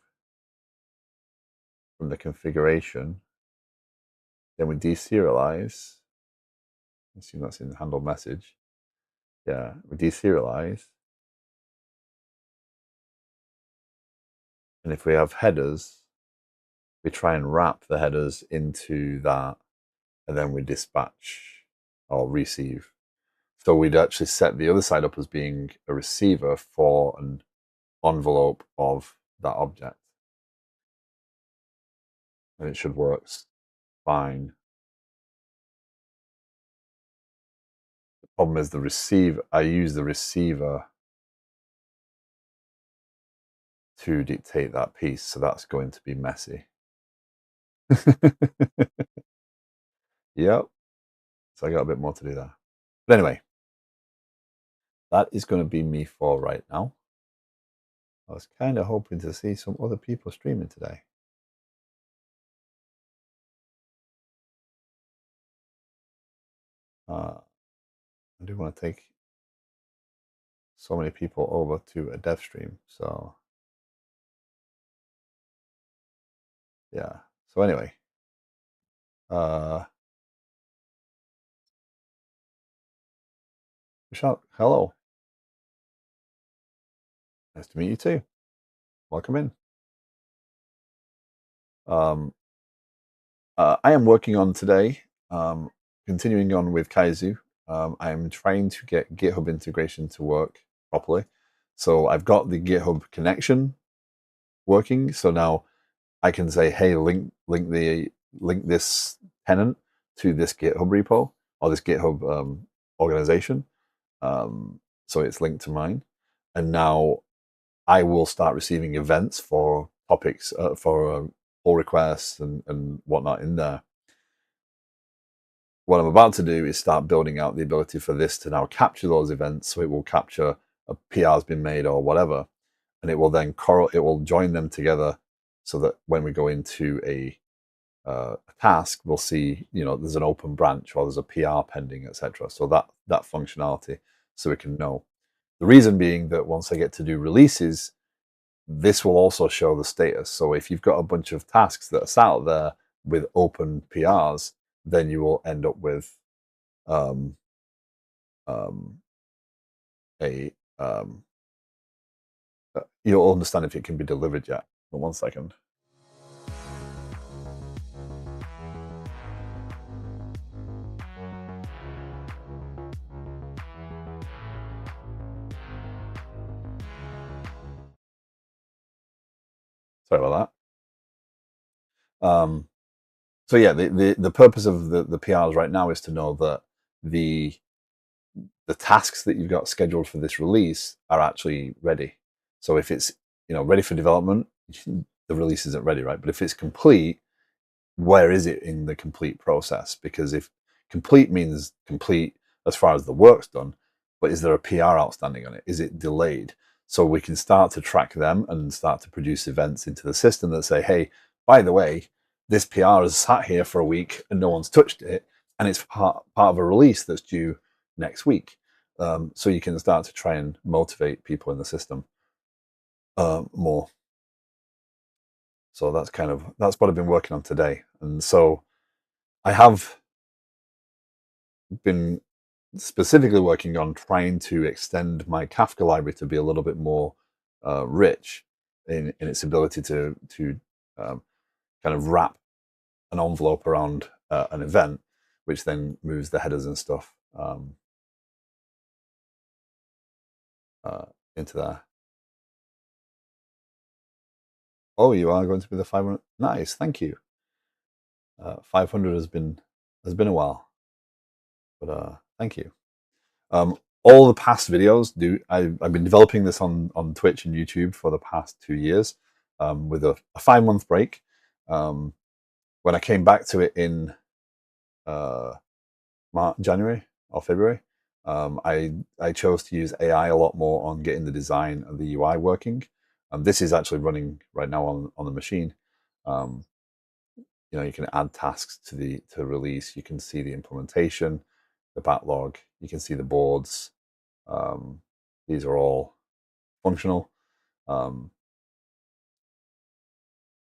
from the configuration. Then we deserialize. I assume that's in the handle message. Yeah, we deserialize. And if we have headers, we try and wrap the headers into that, and then we dispatch or receive. So we'd actually set the other side up as being a receiver for an envelope of that object. And it should work fine. Problem is the receiver. I use the receiver to dictate that piece, so that's going to be messy. Yep. So I got a bit more to do there. But anyway, that is going to be me for right now. I was kind of hoping to see some other people streaming today. I do want to take so many people over to a dev stream. So yeah. So anyway, Michelle, hello. Nice to meet you too. Welcome in. I am working on today, continuing on with Kaizu. I'm trying to get GitHub integration to work properly. So I've got the GitHub connection working. So now I can say, hey, link this tenant to this GitHub repo or this GitHub organization. So it's linked to mine. And now I will start receiving events for topics, for pull requests and whatnot in there. What I'm about to do is start building out the ability for this to now capture those events. So it will capture a PR's been made or whatever, and it will then it will join them together so that when we go into a task, we'll see, there's an open branch or there's a PR pending, etc. So that functionality, so we can know. The reason being that once I get to do releases, this will also show the status. So if you've got a bunch of tasks that are sat out there with open PRs, then you will end up with um, um, a you'll understand if it can be delivered yet. But 1 second. Sorry about that. So yeah, the purpose of the PRs right now is to know that the tasks that you've got scheduled for this release are actually ready. So if it's ready for development, the release isn't ready, right? But if it's complete, where is it in the complete process? Because if complete means complete as far as the work's done, but is there a PR outstanding on it? Is it delayed? So we can start to track them and start to produce events into the system that say, hey, by the way, this PR has sat here for a week and no one's touched it, and it's part of a release that's due next week. So you can start to try and motivate people in the system more. So that's what I've been working on today. And so I have been specifically working on trying to extend my Kafka library to be a little bit more rich in its ability to kind of wrap an envelope around an event, which then moves the headers and stuff into there. Oh, you are going to be the 500. Nice, thank you. 500 has been a while, but thank you. All the past videos I've been developing this on Twitch and YouTube for the past 2 years, with a 5-month break. When I came back to it in January or February, I chose to use AI a lot more on getting the design of the UI working. This is actually running right now on the machine. You can add tasks to release. You can see the implementation, the backlog. You can see the boards. These are all functional.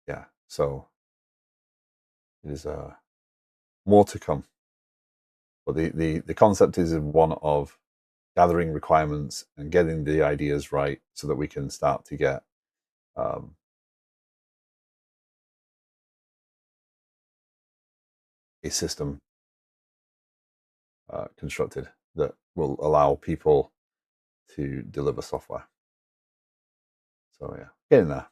Yeah, so it is more to come. But the concept is one of gathering requirements and getting the ideas right so that we can start to get a system constructed that will allow people to deliver software. So yeah, getting there.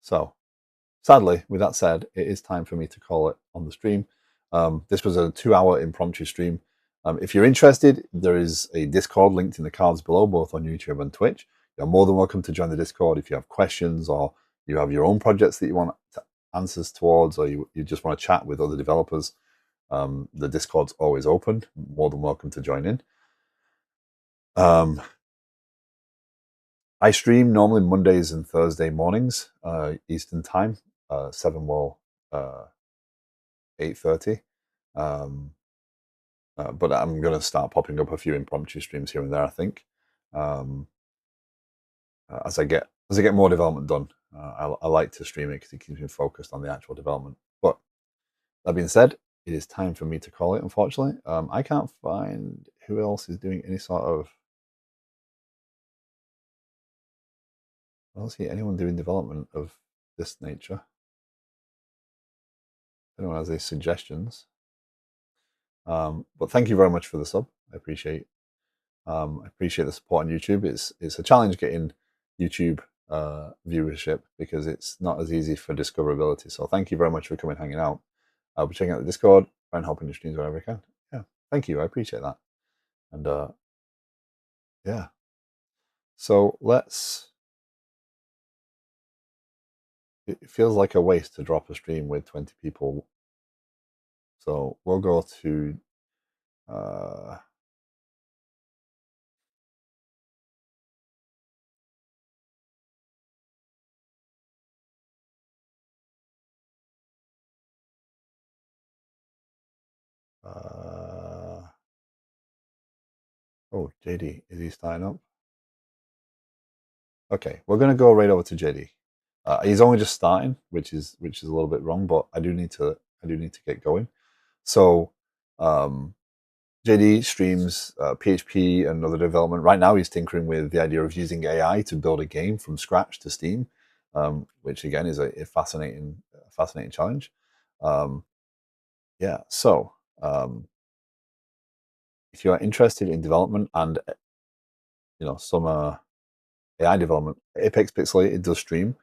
So sadly, with that said, it is time for me to call it on the stream. This was a 2 hour impromptu stream. If you're interested, there is a Discord linked in the cards below, both on YouTube and Twitch. You're more than welcome to join the Discord if you have questions or you have your own projects that you want answers towards, or you just want to chat with other developers. The Discord's always open. More than welcome to join in. I stream normally Mondays and Thursday mornings, Eastern time, 7 well, 8:30. Um, but I'm going to start popping up a few impromptu streams here and there, I think, um, as I get more development done. I like to stream it because it keeps me focused on the actual development. But that being said, it is time for me to call it. Unfortunately, I can't find who else is doing any sort of. I don't see anyone doing development of this nature. If anyone has any suggestions? But thank you very much for the sub. I appreciate the support on YouTube. It's a challenge getting YouTube viewership because it's not as easy for discoverability. So thank you very much for coming hanging out. I'll be checking out the Discord and helping your streams whenever I can. Yeah, thank you. I appreciate that. And yeah, so let's. It feels like a waste to drop a stream with 20 people. So we'll go to. Oh, JD, is he starting up? Okay, we're going to go right over to JD. He's only just starting, which is a little bit wrong, but I do need to get going. So JD streams PHP and other development. Right now, he's tinkering with the idea of using AI to build a game from scratch to Steam, which again is a fascinating challenge. Yeah, so if you are interested in development and some AI development, Apex Pixelated does stream.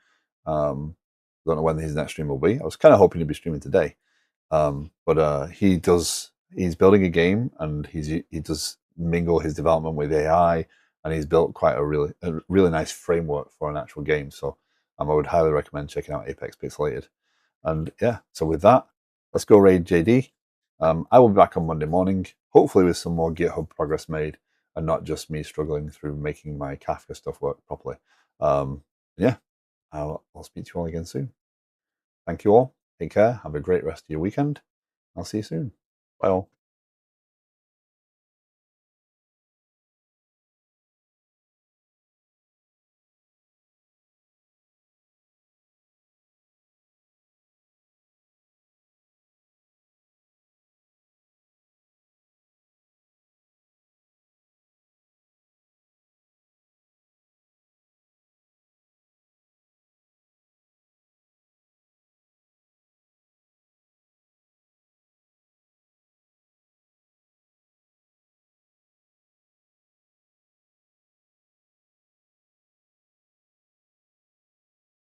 Don't know when his next stream will be. I was kind of hoping to be streaming today, but he's building a game and he does mingle his development with AI, and he's built quite a really nice framework for an actual game. So I would highly recommend checking out Apex Pixelated. And yeah, so with that, let's go raid JD. I will be back on Monday morning, hopefully with some more GitHub progress made and not just me struggling through making my Kafka stuff work properly. Yeah, I'll speak to you all again soon. Thank you all. Take care. Have a great rest of your weekend. I'll see you soon. Bye all.